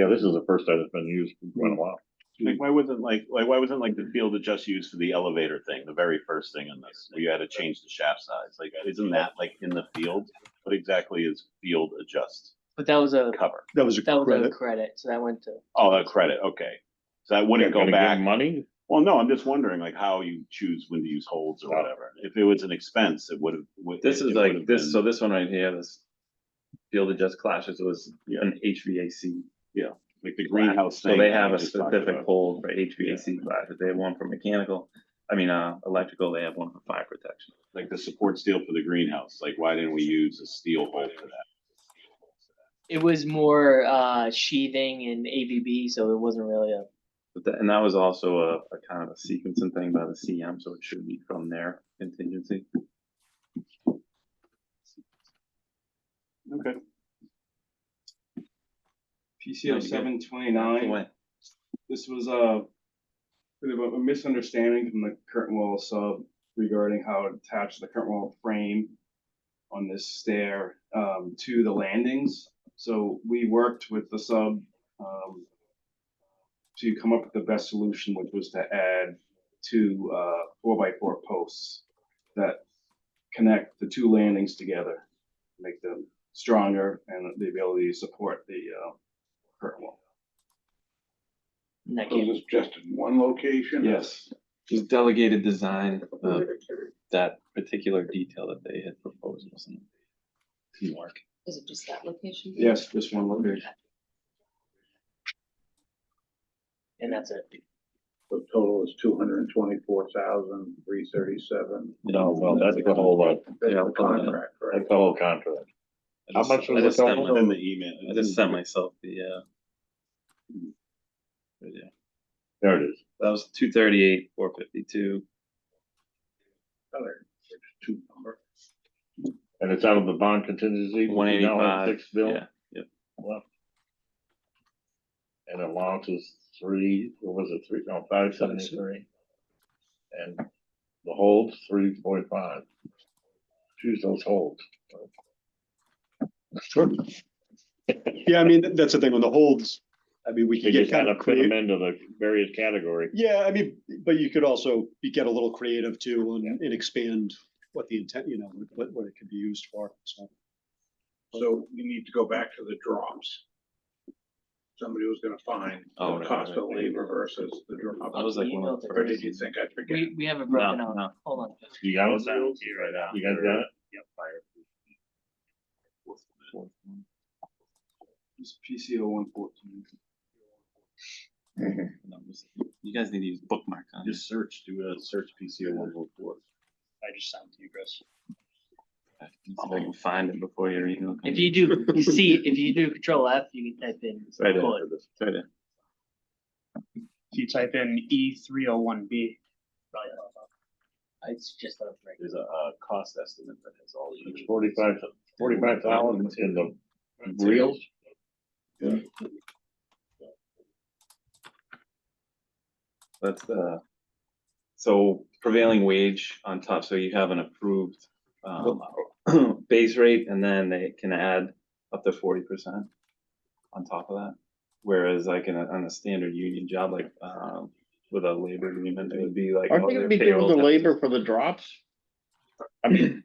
this is the first time it's been used in quite a while.
Like, why wasn't the field that just used for the elevator thing, the very first thing in this, where you had to change the shaft size? Like, isn't that like in the field? What exactly is field adjust
But that was a
cover?
That was a credit.
credit, so that went to.
Oh, a credit, okay. So that wouldn't
Gonna
go
give
back.
money?
Well, no, I'm just wondering like how you choose when to use holds or whatever. If it was an expense, it would have.
this is like this, so this one right here, this field adjust clashes was an HVAC.
Like the greenhouse
So
thing.
they have a
we just talked
specific
about.
hold for HVAC classes. They have one for electrical, they have one for fire protection.
Like the support steel for the greenhouse, like why didn't we use a steel hold for that?
It was more sheathing and AVB, so it wasn't really a.
And that was also a kind of a sequencing thing by the CM, so it should be from their contingency.
Okay.
PCO 729. This was a bit of a misunderstanding from the curtain wall sub regarding how to attach the curtain wall frame on this stair to the landings. So we worked with the sub to come up with the best solution, which was to add two 4x4 posts that connect the two landings together, make them stronger and the ability to support the current wall.
And that
So
can't-
it's just in one location?
Yes,
Just delegated design of that particular detail that they had proposed wasn't work.
Is it just that location?
yes, just one location.
And that's it.
The total is 224,337.
No, well, that's the whole,
That's
Yeah,
the contract, right?
that's the whole contract. How much was
I
the
just sent
total?
In
my-
the email.
I just sent myself the, yeah,
There it is.
that was 238, 452.
Other, there's two numbers.
And it's out of the bond contingency. which we now have
185,
fixed bill.
yeah, yep.
Well, and it launches 573. And the holds 3.5. Choose those holds.
Sure. Yeah, I mean, that's the thing on the holds. I mean, we
You
could get
just
kind
kind
of
of fit them
creative.
into the various categories.
Yeah, I mean, but you could also get a little creative too and expand what the intent, what it could be used for, so.
So you need to go back to the drops. Somebody was gonna find
Oh,
the
right,
cost
right,
of labor versus the drops.
That was like one of the
Or did
first.
you think I forget?
We have it broken
No,
out.
no.
Hold on.
You got it?
Right now.
You guys got it?
Yep. Fire.
Fourth one.
It's PCO 114.
Numbers. You guys need to use bookmarks on
Just search, do a search PCO 114.
I just sent it to you, Chris.
See if I can find it before your email. comes
If you do, you see, if you do Control F, you can type in.
It's right there.
code.
It's right there.
If you type in E301B.
It's just a right.
There's a cost estimate that has all the.
It's 45,000 in the reels.
That's the, so prevailing wage on top, so you have an approved base rate and then they can add up to 40% on top of that. Whereas like on a standard union job, like with a labor agreement, it would be like.
Aren't
all
they gonna
their
be doing the
payroll
labor for the drops? I mean,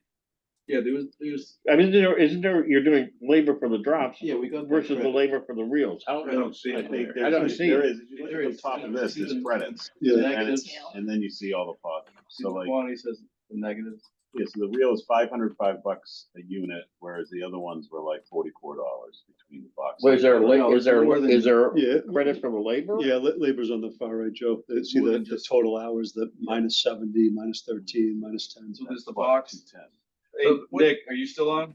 Yeah, there's,
isn't there, you're doing labor for the drops
yeah, we got. that
versus the
credit.
labor for the reels? How?
I don't see
I
it
think
there.
I don't
there's,
see
there
it.
is, if you look at the top of this, there's credits.
Yeah.
And then you see all the positives. So like,
Bonnie says the negatives.
yeah, so the reel is $505 a unit, whereas the other ones were like $44 between the boxes.
Well, is there,
No,
is there,
more than-
is there
Yeah.
credit for the labor?
Yeah, labor's on the far right, Joe. See
More
the
than just-
total hours, the -70, -13, -10.
So there's the box.
210.
Hey, Nick, are you still on?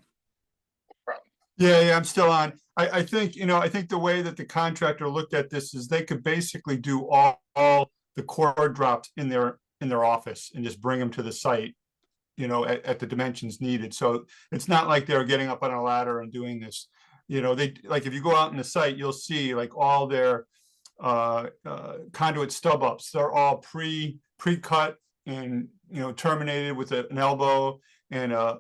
Yeah, I'm still on. I think, I think the way that the contractor looked at this is they could basically do all the cord drops in their office and just bring them to the site, at the dimensions needed. So it's not like they're getting up on a ladder and doing this. They, like, if you go out in the site, you'll see like all their conduit stub ups, they're all pre-cut and, terminated with an elbow and a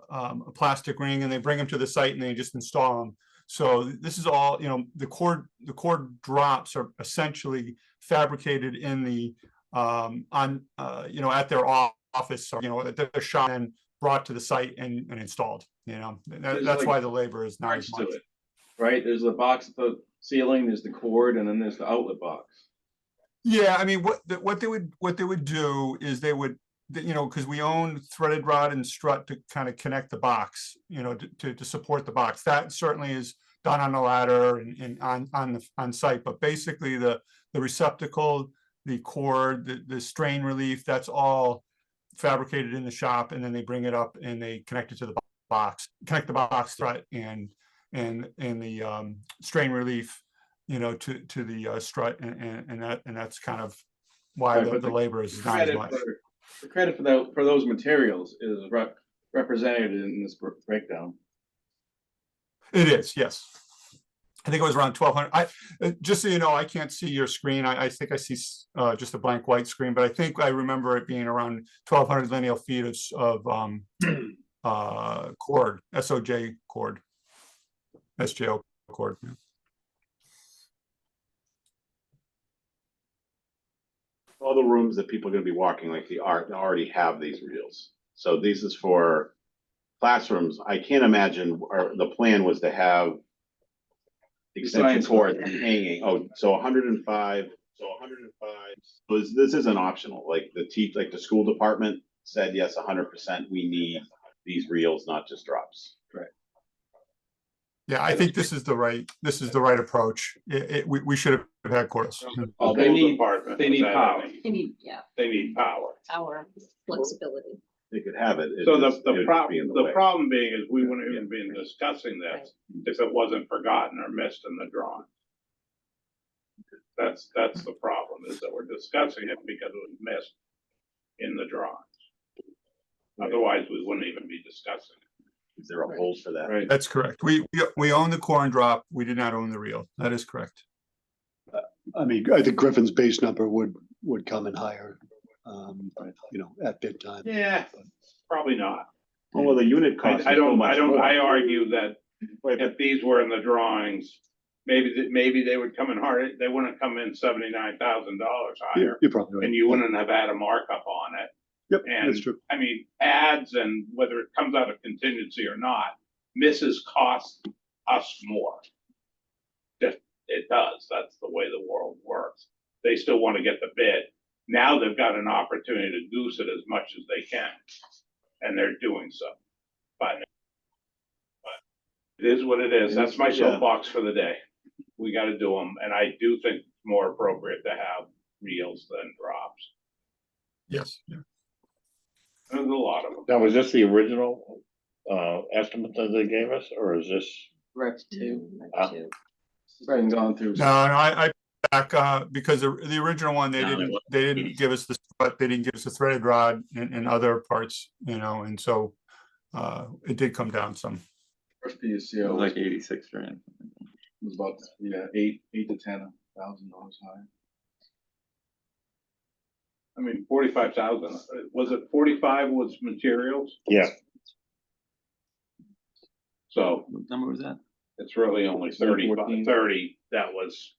plastic ring, and they bring them to the site and they just install them. So this is all, the cord drops are essentially fabricated in the at their office, or, at their shop and brought to the site and installed. That's
like
why the labor is not as
Parts to
much.
it, right? There's the box at the ceiling, there's the cord, and then there's the outlet box.
Yeah, I mean, what they would do is they would, because we own threaded rod and strut to kind of connect the box, to support the box. That certainly is done on a ladder and on site. But basically, the receptacle, the cord, the strain relief, that's all fabricated in the shop, and then they bring it up and they connect it to the box, connect the box strut and the strain relief, to the strut, and that's kind of why
Right, but
the labor is not as
Credit
much.
the credit for those materials is represented in this breakdown.
It is, yes. I think it was around 1,200. Just so you know, I can't see your screen. I think I see just a blank white screen, but I think I remember it being around 1,200 lineal feet of cord, SOJ cord, SJO cord. Yeah.
All the rooms that people are gonna be walking, like already have these reels. So this is for classrooms, I can't imagine, or the plan was to have extension
science
cords
lab.
hanging, so 105, this isn't optional, like like the school department said, yes, 100%, we need these reels, not just drops.
Yeah, I think this is the right approach. We should have had course.
Oh,
They need
department.
they need power.
They need, yeah,
They need power.
our flexibility.
They could have it.
So
it
the,
just- it
the
would just be
problem,
in
the
way.
problem being is we wouldn't even been discussing this if it wasn't forgotten or missed in the drawing. That's the problem, is that we're discussing it because it was missed in the drawings. Otherwise, we wouldn't even be discussing it.
Is there a hold for that?
Right.
That's correct. We own the core and drop. We did not own the reel. That is correct.
I mean, I think Griffin's base number would come in higher, at bid time.
Yeah, probably not.
Oh, well, the unit cost.
I
is so
don't,
much more.
I argue that
Wait, but
if these were in the drawings, maybe they would come in hard, they wouldn't come in $79,000 higher.
You're probably right.
And you wouldn't have had a markup on it.
Yep,
And
that's true.
I mean, ads and whether it comes out of contingency or not, misses cost us more. Just, it does. That's the way the world works. They still want to get the bid. Now they've got an opportunity to goose it as much as they can. And they're doing so. But it is what it is. That's my
Yeah.
soapbox for the day. We gotta do them. And I do think it's more appropriate to have reels than drops.
Yes. Yeah.
There's a lot of them.
Now, was this the original estimate that they gave us, or is this?
Rep two.
It's been gone through.
No, I back because the original one they didn't give us the but they didn't give us the threaded rod and other parts, and so it did come down some.
First
It
PUCO
was like 86 grand.
was about, $8,000 to $10,000 higher.
I mean, 45,000, was it 45 was materials?
Yeah,
So
What number was that?
it's really only 30 that was,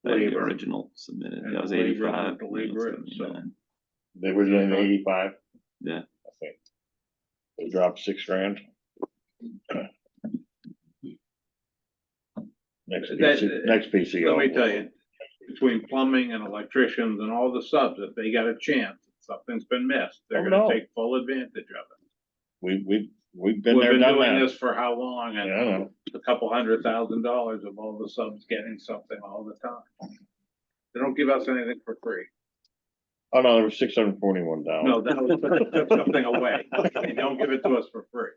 The
Labor.
original submitted.
And
That was
labor,
85.
the labor, and so-
79.
they were doing 85.
Yeah.
I think. They dropped $6,000. Next PCO.
let me tell you, between plumbing and electricians and all the subs, if they got a chance, something's been missed, they're
Oh,
gonna
no.
take full advantage of it.
We've been
We've
there,
been
done
doing
that.
this for how long?
Yeah, I
And
know.
a couple $100,000 of all the subs getting something all the time. They don't give us anything for free.
Oh, no, there was $641.
No, that was took something away. They don't give it to us for free.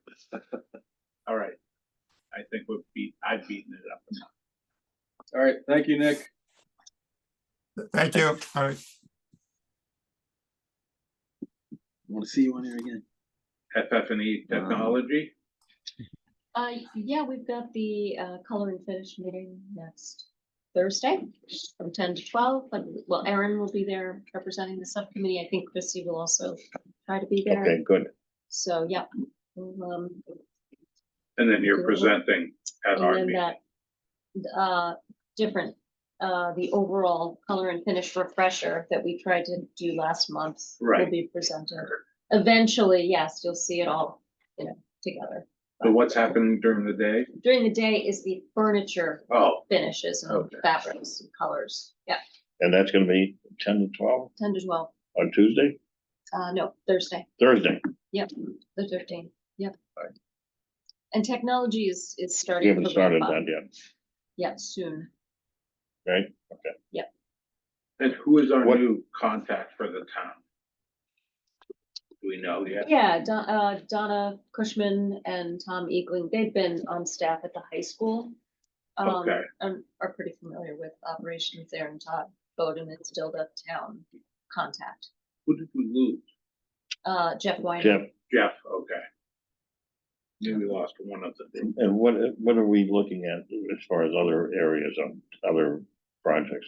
All right. I think I've beaten it up enough.
All right, thank you, Nick.
Thank you. All right.
Want to see you on here again?
FF&E technology.
Yeah, we've got the color and finish meeting next Thursday from 10 to 12. But well, Erin will be there representing the subcommittee. I think Chrissy will also try to be there.
Okay, good.
So yeah. we'll,
And then you're presenting at our
And then
meeting.
that different, the overall color and finish refresher that we tried to do last month will
Right.
be presented. Eventually, yes, you'll see it all, together.
So what's happening during the day?
During the day is the furniture
Oh,
finishes and
Okay.
fabrics and colors. Yeah,
And that's gonna be 10 to 12
10 to 12.
on Tuesday,
No, Thursday,
Thursday.
the 13th. Yep. And technology is
We
starting
haven't
to
started
ramp up.
that yet,
Yeah, soon.
right?
and who is our
What-
new contact for the town? Do we know yet?
Yeah, Donna Cushman and Tom Eagling, they've been on staff at the high school.
Okay.
And are pretty familiar with operations there, and Todd Bowden is still the town contact.
Who did we lose?
Jeff Weiner.
Jeff,
Jeff, okay. Maybe we lost one of them.
and what are we looking at as far as other areas on other projects,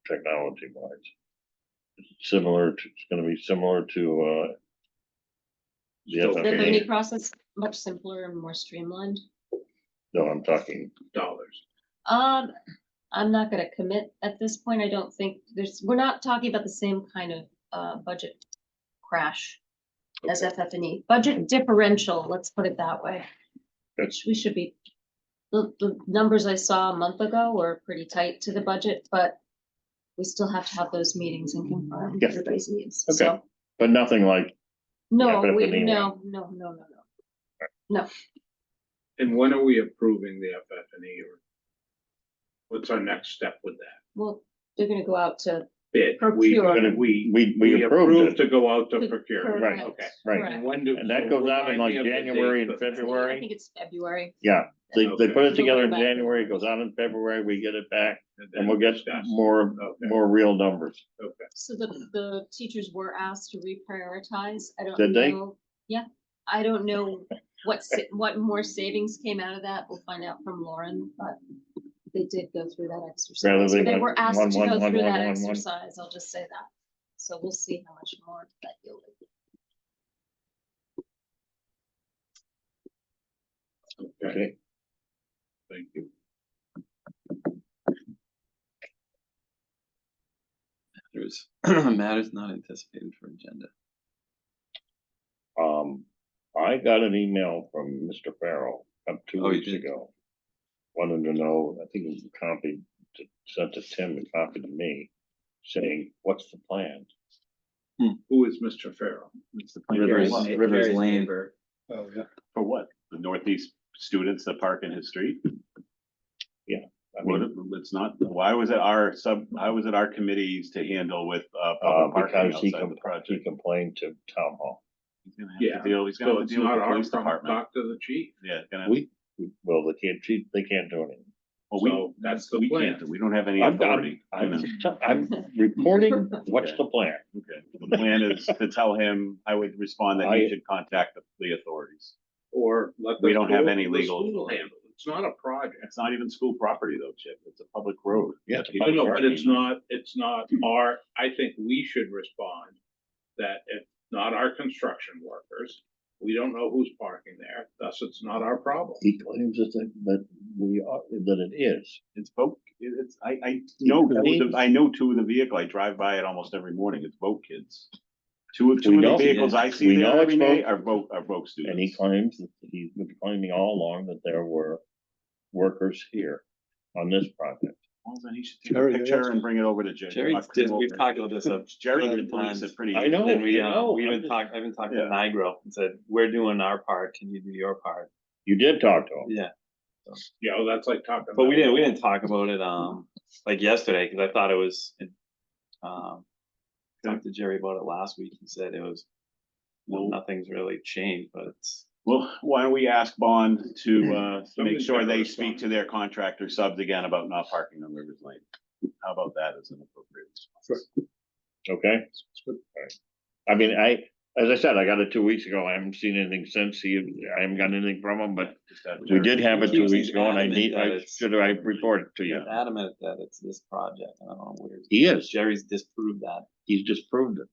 technology wise? It's gonna be similar to, the
Still
The
FFA.
bidding process, much simpler and more streamlined.
No, I'm talking,
Dollars.
I'm not gonna commit at this point. I don't think we're not talking about the same kind of budget crash. as FF&E. Budget differential, let's put it that way. Which we should be, the numbers I saw a month ago were pretty tight to the budget, but we still have to have those meetings and confirm
Yeah.
everybody's needs.
Okay.
So,
But nothing like,
no,
FF&E
we,
one.
no.
And when are we approving the FF&E or what's our next step with that?
Well, they're gonna go out to
Bid,
procure.
we approved
approved
it,
to go out to
To-
procure.
Right.
Okay.
right.
Correct.
And when do?
And that
so
goes out in
remind
like
me of the date
January and
for that.
I
February.
think it's February.
Yeah, they
Okay.
put it together in
We'll go back.
January, it goes out in February, we get it back,
then
and we'll get
discuss.
more real numbers.
Okay.
So the teachers were asked to reprioritize. I don't
Did they?
know. Yeah, I don't know what more savings came out of that. We'll find out from Lauren, but they did go through that exercise.
Rather
So
than
they
one-
were asked
one,
to
one,
go
one,
through
one,
that
one, one.
exercise. I'll just say that. So we'll see how much more that yielded.
Okay, thank you.
There's matters not anticipated for agenda.
I got an email from Mr. Farrell up 2
Oh, you
weeks
did?
ago. Wanted to know, I think it was a copy, sent to Tim, a copy to me, saying, what's the plan?
Who is Mr. Farrell?
It's the plan.
Rivers,
For what?
Rivers Lane.
Oh, yeah.
For what? The Northeast students that park in his street?
I
What,
mean,
it's not, why was it our committees to handle with, public parking
because he
outside the project?
complained to town hall.
He's gonna have
Yeah,
to deal, he's
so
gonna have
it's
to deal with
not
the
our
police
problem.
department.
Talk to the chief.
Yeah, gonna,
Well, they can't do anything.
well, we,
So that's the
we
plan.
can't, we don't have any
I'm-
authority.
I'm reporting, what's the plan?
Okay, the plan is to tell him, I would respond that he should contact the authorities.
Or let.
We
the
don't have
school-
any
the
legal
school
authority.
handle it. It's not a project.
It's not even school property though, Chip, it's a public road.
Yeah, it's a
I
public
know,
road.
but it's not our, I think we should respond that if not our construction workers, we don't know who's parking there, thus it's not our problem.
He claims that we are, that it is.
It's boat, it's, I know, I know two of the vehicle, I drive by it almost every morning, it's boat kids. Two of
know-
the vehicles I see
we
there
know
every
it's
day
boat.
are boat students.
And he claims that he's been claiming all along that there were workers here on this project.
Well, then he should take a
Jerry,
picture and bring it over to Jerry.
Jerry, we've talked about this up.
Jerry
other
can police
times.
it pretty.
I know.
And we,
I know,
we
I'm
even
just-
talked, I've been talking
Yeah.
to Nigro and said, we're doing our part, can you do your part?
You did talk to him.
Yeah,
Yeah, well, that's like talking.
but we
about-
didn't talk about it, like yesterday, cause I thought it was, talked to Jerry about it last week, he said it was, well, nothing's really changed, but it's.
Well, why don't we ask Bond to make
Somebody's
sure
gotta
they
respond.
speak to their contractor subs again about not parking on Rivers Lane? How about that as an appropriate response?
Okay? Alright. I mean, as I said, I got it 2 weeks ago. I haven't seen anything since. I haven't got anything from him, but
Just have
we
Jerry-
did have it 2 weeks ago and
Adamant that it's-
should I report it to you?
He's adamant that it's this project, I don't know where.
He is.
Jerry's disproved that,
He's disproved it.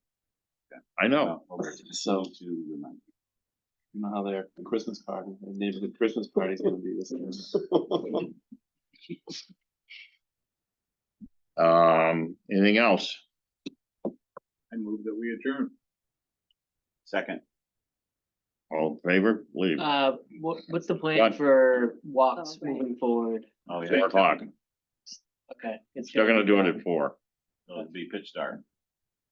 I know.
Oh, okay.
so.
To remind-
You know how their Christmas party, their neighborhood Christmas party is gonna be this year.
Anything else?
I move that we adjourn.
Second,
All in favor? Leave.
What's the plan
Done.
for walks
Oh, right.
moving forward?
oh, yeah,
4 o'clock.
Okay. it's
Still gonna
be
do it
done.
at 4.
it'll be pitch dark,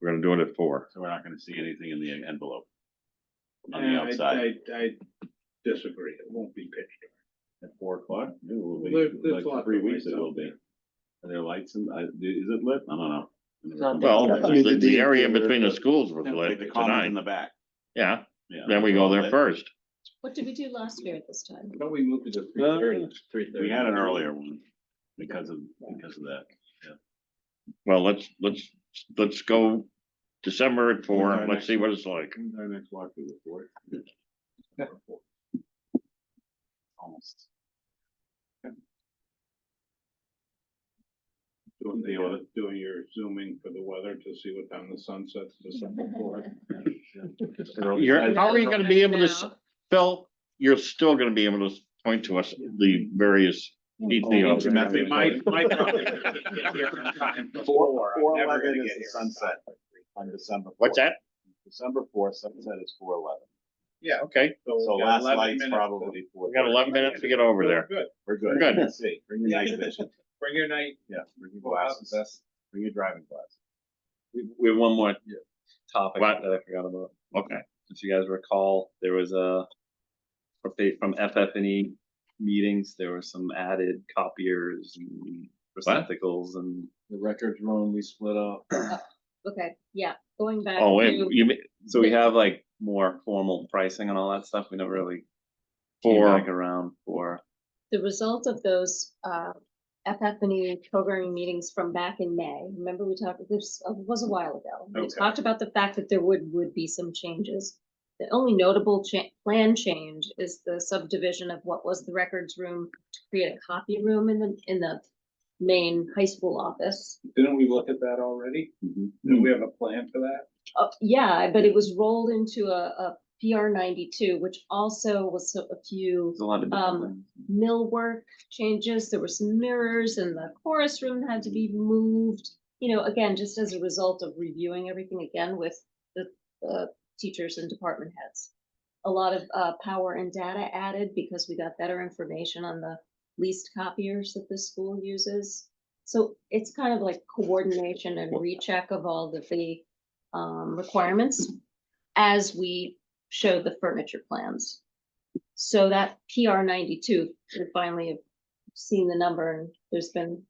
We're gonna do it at 4.
so we're not gonna see anything in the envelope. On
And
the outside,
I disagree. It won't be pitch dark.
at 4 o'clock, it will be,
There's
like
lots
3
of
weeks
lights
it will
out
be.
there.
Are there lights in, is it lit? I don't know.
It's not
Well,
I mean,
the area between the schools was
Like
lit
the commons in
tonight.
the back.
Yeah,
Yeah.
then we go there
Lit.
first.
What did we do last year at this time?
I thought we moved it to 3:30.
We had an earlier one because of that.
Well, let's go December at 4. Let's see what it's like.
When's our next walk through the fourth? Almost.
Doing your zooming for the weather to see what time the sun sets December 4th.
How are you gonna be able to, Phil, you're still gonna be able to point to us the various details.
My problem is to get here in time for 4. I'm never gonna get here in time.
On December.
What's that?
December 4th, sunset is 4/11.
Yeah.
Okay,
So
we got
last
11
light's
minutes.
probably
we got 11 minutes to get over
So
there.
Good.
We're good.
We're good.
Let's see. Bring your night vision.
Bring your night.
Yeah, bring your glasses. Bring your driving glasses.
We have one more topic
What?
that I forgot about.
Okay.
If you guys recall, there was a update from FF&E meetings. There were some added copiers and receptacles and
The records room we split up.
Okay, yeah, going back.
Oh, wait,
to-
you mean
so we have like more formal pricing and all that stuff. We never really came back
for,
around for.
The result of those FF&E programming meetings from back in May, remember we talked, this was a while ago. We
Okay.
talked about the fact that there would be some changes. The only notable plan change is the subdivision of what was the records room to create a copy room in the main high school office.
Didn't we look at that already? Do we have a plan for that?
Yeah, but it was rolled into a PR 92, which also was a few
There's a lot of different things.
millwork changes. There were some mirrors and the chorus room had to be moved. You know, again, just as a result of reviewing everything again with the teachers and department heads. A lot of power and data added because we got better information on the leased copiers that the school uses. So it's kind of like coordination and recheck of all of the requirements as we show the furniture plans. So that PR 92, we finally have seen the number, and there's been,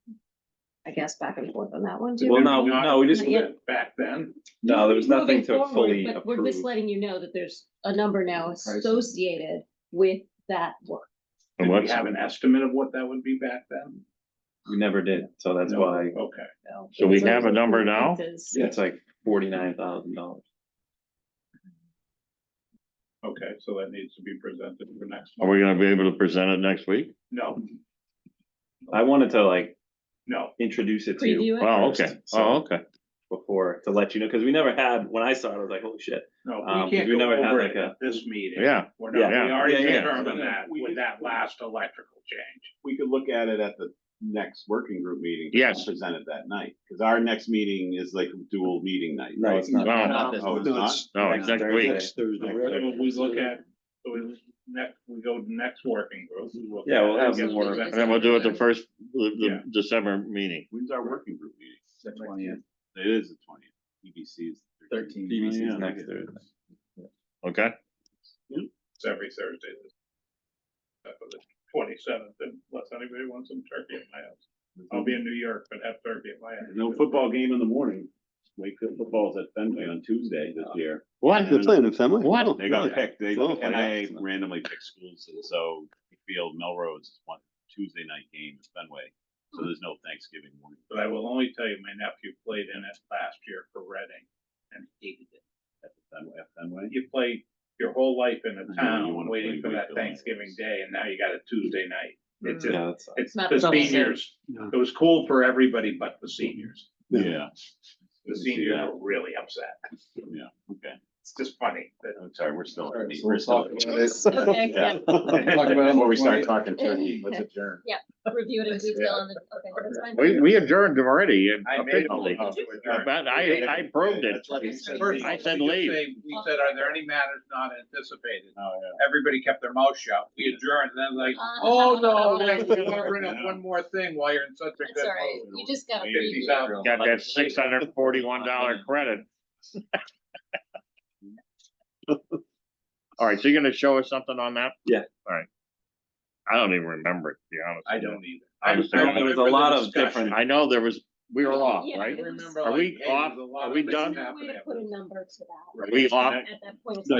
I guess, back and forth on that one too.
Well, no, we just,
Not yet.
Back then?
no, there was
Moving
nothing to
forward,
fully
but we're just
approve.
letting you know that there's a number now associated with that work.
Did we
what's,
have an estimate of what that would be back then?
We never did, so that's
No.
why
Okay.
so we
So
have a number now?
it's like $49,000.
Okay, so that needs to be presented for next
Are
month.
we gonna be able to present it next week?
No,
I wanted to like
no.
introduce it to you
Preview it.
Oh,
first,
okay,
so-
oh, okay.
before to let you know, because we never had, when I saw it, I was like, holy shit.
No,
Um,
we can't
we
go
never had
over
like
it
a-
at this meeting.
Yeah,
We're not,
yeah.
we already
Yeah, yeah.
determined that
We
with
could-
that last electrical change.
We could look at it at the next working group meeting.
Yes.
Present it that night, because our next meeting is like a dual meeting night.
No,
right?
it's not.
No.
Not this
Oh,
one.
it's not?
No, it's next week.
Next Thursday.
So we look at, so we go to next working group. we look
Yeah,
at
we'll
it,
have
get
more-
presented.
And then we'll do it the first, the
Yeah.
December meeting.
When's our working group meeting?
The 20th.
It is the 20th. EBC is the 13th.
13th.
BBC
Yeah.
is next Thursday.
Okay,
It's every Thursday. For the 27th, unless anybody wants some turkey at my house. I'll be in New York, but have turkey at my house.
No football game in the morning. Wakefield football's at Fenway on Tuesday this year.
what?
They're playing in Fenway?
What?
Oh,
They got
really?
picked,
Oh,
NIA randomly picked schools, and so Wakefield, Melrose is one Tuesday night game at Fenway. So there's no Thanksgiving morning.
But I will only tell you, my nephew played in it last year for Reading and hated it.
At Fenway.
You play your whole life in a
You
town
wanna
waiting
play
for that
Wakefield.
Thanksgiving day, and now you got a Tuesday night. It's just,
Yeah, that's,
it's
Not
the
the same.
seniors.
Yeah.
It was cool for everybody but the seniors.
Yeah.
The
See
seniors
that.
are really upset.
Yeah, okay.
It's just funny that
I'm sorry, we're still.
All right, so
we're
we'll
still-
talk about it.
Okay, yeah,
Talk about it on
Before we
the
start
20th.
talking turkey, let's adjourn.
review it in detail on the, okay, that's fine.
We adjourned already.
I made a
officially.
motion to adjourn.
But I proved it.
That's what he said.
First,
I said
we just
leave.
say- We said, are there any matters not anticipated?
Oh, yeah.
Everybody kept their mouth shut. We adjourned, and then like,
Uh,
oh, no, wait, we wanna bring up one more thing while you're in such a
That's
good
all right,
mood.
you just gotta
Maybe
preview.
$50,000.
Got that $641 credit. All right, so you're gonna show us something on that?
Yeah.
All right. I don't even remember, to be honest.
I
with you.
don't either.
I was-
I
there was a
remember the
lot of
discussion.
different-
I know there was, we were off,
Yeah,
right?
it was-
Remember,
Are
like,
we
hey,
off?
there's a lot
Are
of
we
things
done?
Way
happening.
to put a number to that.
Are we off?
At that point, it's
No,